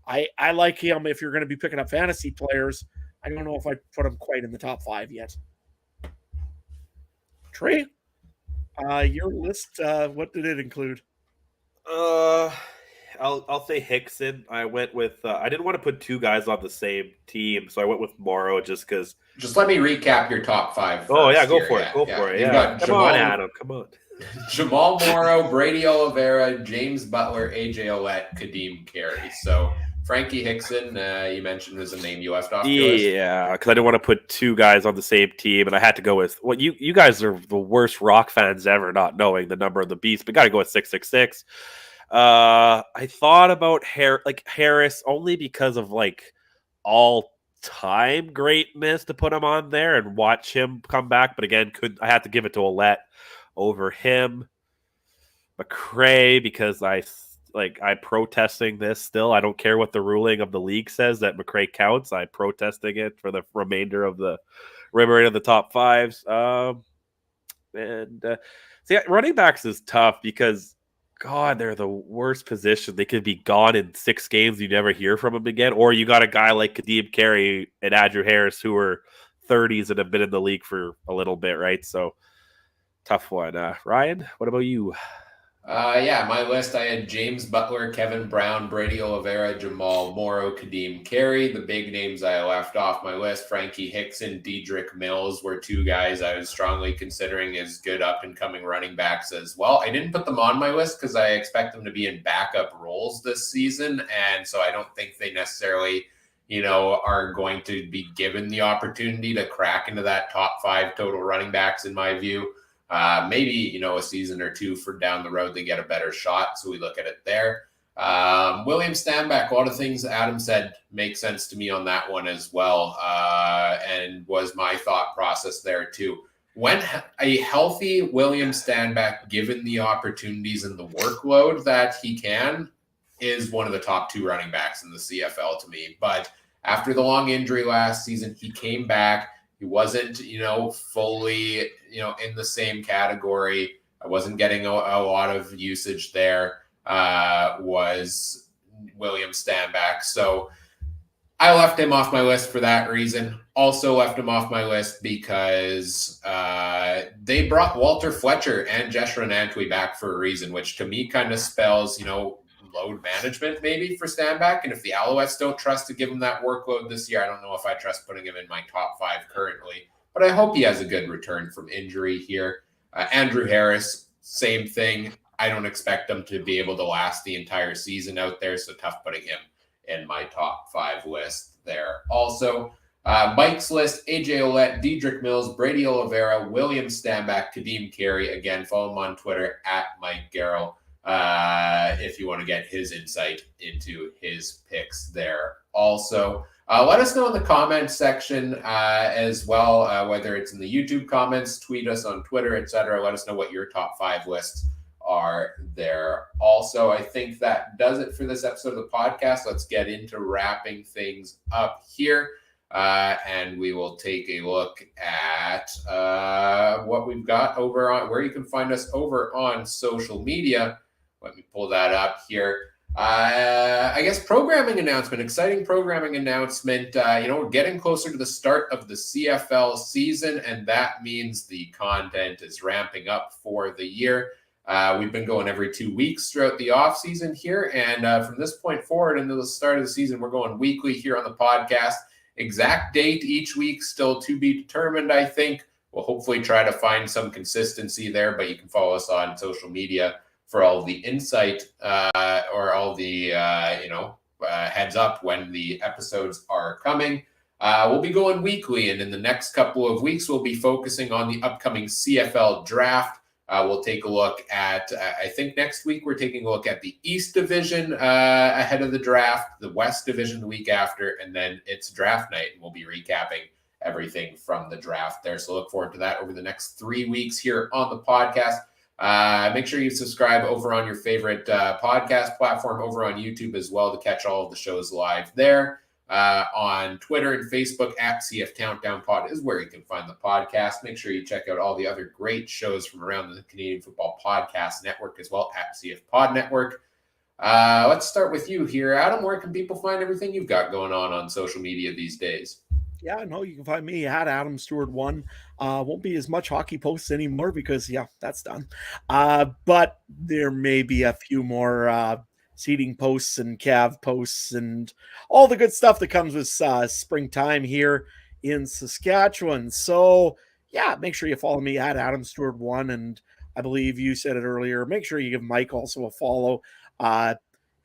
I like him if you're going to be picking up fantasy players. I don't know if I put him quite in the top 5 yet. Trey, your list, what did it include? I'll say Hickson. I went with I didn't want to put two guys on the same team, so I went with Morrow just because. Just let me recap your top 5. Oh yeah, go for it. Go for it. You've Yeah, got come on, Adam. Come on. Jamal Morrow, Brady Oliveira, James Butler, AJ Ouellette, Kadeem Carey. So Frankie Hickson, you mentioned, was a name you left off. Yeah, because I didn't want to put two guys on the same team, and I had to go with you guys are the worst Rock fans ever, not knowing the number of the beast, but got to go with 666. I thought about Harris only because of all-time greatness to put him on there and watch him come back, but again, I had to give it to Ouellette over him. McCrae, because I'm protesting this still. I don't care what the ruling of the league says that McCrae counts. I'm protesting it for the remainder of the top 5s. Running backs is tough because, God, they're the worst position. They could be gone in 6 games. You never hear from them again. Or you got a guy like Kadeem Carey and Andrew Harris who are 30s and have been in the league for a little bit, right? So, tough one. Ryan, what about you? My list, I had James Butler, Kevin Brown, Brady Oliveira, Jamal Morrow, Kadeem Carey. The big names I left off my list, Frankie Hickson, Dedrick Mills were two guys I was strongly considering as good up-and-coming running backs as well. I didn't put them on my list because I expect them to be in backup roles this season, and so I don't think they necessarily are going to be given the opportunity to crack into that top 5 total running backs in my view. Maybe, a season or two for down the road, they get a better shot. So we look at it there. William Stanback, a lot of things Adam said make sense to me on that one as well. And was my thought process there too. When a healthy William Stanback, given the opportunities and the workload that he can, is one of the top 2 running backs in the CFL to me. But after the long injury last season, he came back. He wasn't, fully, in the same category. I wasn't getting a lot of usage there, was William Stanback. So I left him off my list for that reason. Also left him off my list because they brought Walter Fletcher and Jeshurun Antwi back for a reason, which to me kind of spells, load management maybe for Stanback. And if the Alouettes don't trust to give him that workload this year, I don't know if I trust putting him in my top 5 currently. But I hope he has a good return from injury here. Andrew Harris, same thing. I don't expect him to be able to last the entire season out there, so tough putting him in my top 5 list there. Also, Mike's list, AJ Ouellette, Dedrick Mills, Brady Oliveira, William Stanback, Kadeem Carey. Again, follow him on Twitter at Mike Garrell if you want to get his insight into his picks there. Also, let us know in the comments section as well, whether it's in the YouTube comments, tweet us on Twitter, etc. Let us know what your top 5 lists are there. Also, I think that does it for this episode of the podcast. Let's get into wrapping things up here. And we will take a look at what we've got over on where you can find us over on social media. Let me pull that up here. I guess programming announcement, exciting programming announcement. We're getting closer to the start of the CFL season, and that means the content is ramping up for the year. We've been going every 2 weeks throughout the off season here, and from this point forward into the start of the season, we're going weekly here on the podcast. Exact date each week still to be determined, I think. We'll hopefully try to find some consistency there, but you can follow us on social media for all the insight or all the, heads up when the episodes are coming. We'll be going weekly, and in the next couple of weeks, we'll be focusing on the upcoming CFL draft. We'll take a look at, I think next week we're taking a look at the East Division ahead of the draft, the West Division the week after, and then it's draft night, and we'll be recapping everything from the draft there. So look forward to that over the next 3 weeks here on the podcast. Make sure you subscribe over on your favorite podcast platform, over on YouTube as well, to catch all of the shows live there. On Twitter and Facebook at CF Countdown Pod is where you can find the podcast. Make sure you check out all the other great shows from around the Canadian Football Podcast Network as well at CF Pod Network. Let's start with you here, Adam. Where can people find everything you've got going on social media these days? Yeah, no, you can find me at Adam Stewart 1. Won't be as much hockey posts anymore because, that's done. But there may be a few more seeding posts and Cav posts and all the good stuff that comes with springtime here in Saskatchewan. So, make sure you follow me at Adam Stewart 1. And I believe you said it earlier. Make sure you give Mike also a follow.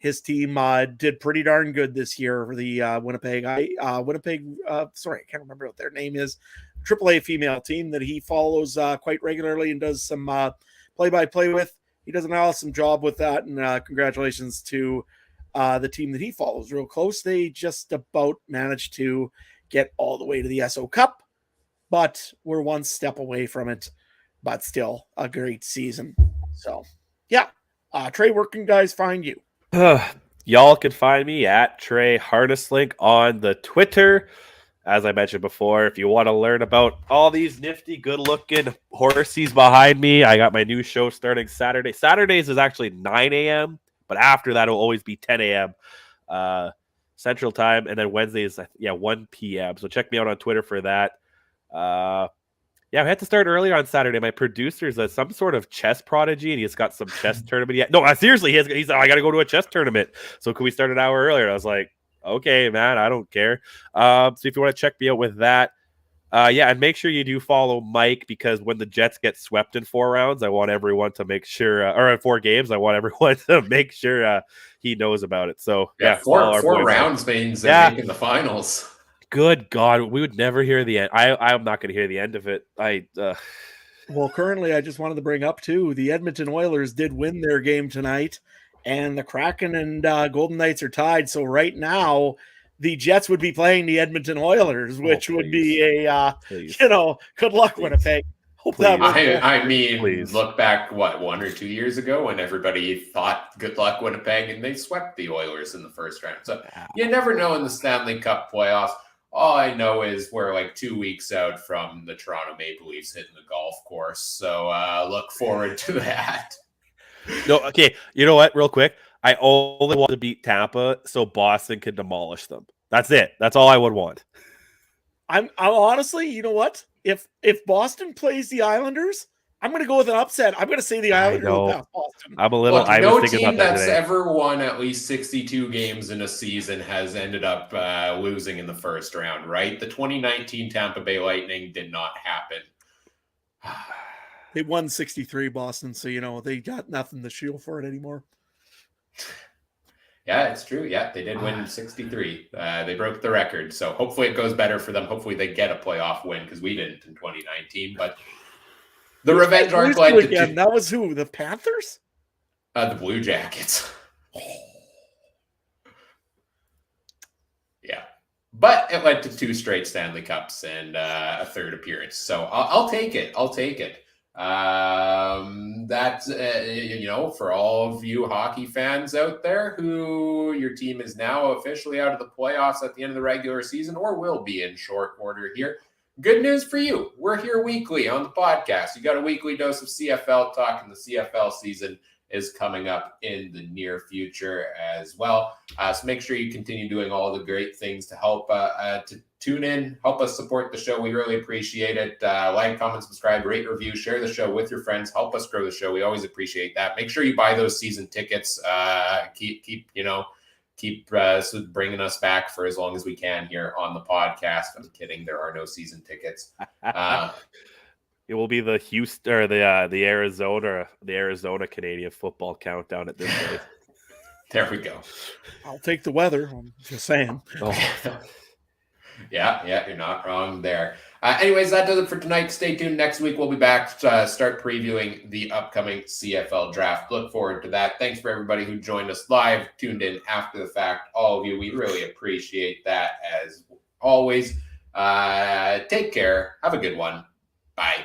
His team did pretty darn good this year for the Winnipeg. Sorry, I can't remember what their name is. AAA female team that he follows quite regularly and does some play-by-play with. He does an awesome job with that, and congratulations to the team that he follows real close. They just about managed to get all the way to the SO Cup, but we're one step away from it, but still a great season. So, Trey, where can guys find you? Y'all can find me at Trey Harnesslink on the Twitter. As I mentioned before, if you want to learn about all these nifty, good-looking horsies behind me, I got my new show starting Saturday. Saturdays is actually 9 a.m., but after that, it'll always be 10 a.m. Central Time, and then Wednesdays, 1 p.m. So check me out on Twitter for that. Yeah, we had to start earlier on Saturday. My producer's some sort of chess prodigy, and he's got some chess tournament. Yeah, no, seriously, he's I got to go to a chess tournament. So can we start an hour earlier? I was like, okay, man, I don't care. So if you want to check me out with that, yeah, and make sure you do follow Mike, because when the Jets get swept in 4 rounds, I want everyone to make sure, or in 4 games, I want everyone to make sure he knows about it. So yeah, four rounds means they're making the finals. Good God, we would never hear the end. I'm not going to hear the end of it. Well, currently, I just wanted to bring up too, the Edmonton Oilers did win their game tonight, and the Kraken and Golden Knights are tied. So right now, the Jets would be playing the Edmonton Oilers, which would be a good luck, Winnipeg. Hope that was I mean, look back 1 or 2 years ago when everybody thought good luck Winnipeg, and they swept the Oilers in the first round. So you never know in the Stanley Cup playoffs. All I know is we're like 2 weeks out from the Toronto Maple Leafs hitting the golf course. So look forward to that. No, okay. You know what? Real quick. I only want to beat Tampa so Boston can demolish them. That's it. That's all I would want. I'm honestly, you know what? If Boston plays the Islanders, I'm going to go with an upset. I'm going to say the Islanders will pass Boston. I'm a little. Look, no team that's ever won at least 62 games in a season has ended up losing in the first round, right? The 2019 Tampa Bay Lightning did not happen. They won 63, Boston, so they got nothing to shield for it anymore. Yeah, it's true. Yeah, they did win 63. They broke the record, so hopefully it goes better for them. Hopefully they get a playoff win, because we didn't in 2019, but. The revenge arc led to that was who? The Panthers? The Blue Jackets. Yeah. But it led to 2 straight Stanley Cups and a 3rd appearance. So I'll take it. That's, for all of you hockey fans out there who your team is now officially out of the playoffs at the end of the regular season, or will be in short order here. Good news for you. We're here weekly on the podcast. You got a weekly dose of CFL talk, and the CFL season is coming up in the near future as well. So make sure you continue doing all the great things to help to tune in, help us support the show. We really appreciate it. Like, comment, subscribe, rate, review, share the show with your friends. Help us grow the show. We always appreciate that. Make sure you buy those season tickets. Keep bringing us back for as long as we can here on the podcast. I'm kidding. There are no season tickets. It will be the Houston or the Arizona Canadian football countdown at this point. There we go. I'll take the weather. I'm just saying. Yeah, you're not wrong there. Anyways, that does it for tonight. Stay tuned. Next week, we'll be back to start previewing the upcoming CFL draft. Look forward to that. Thanks for everybody who joined us live, tuned in after the fact. All of you, we really appreciate that as always. Take care. Have a good one. Bye.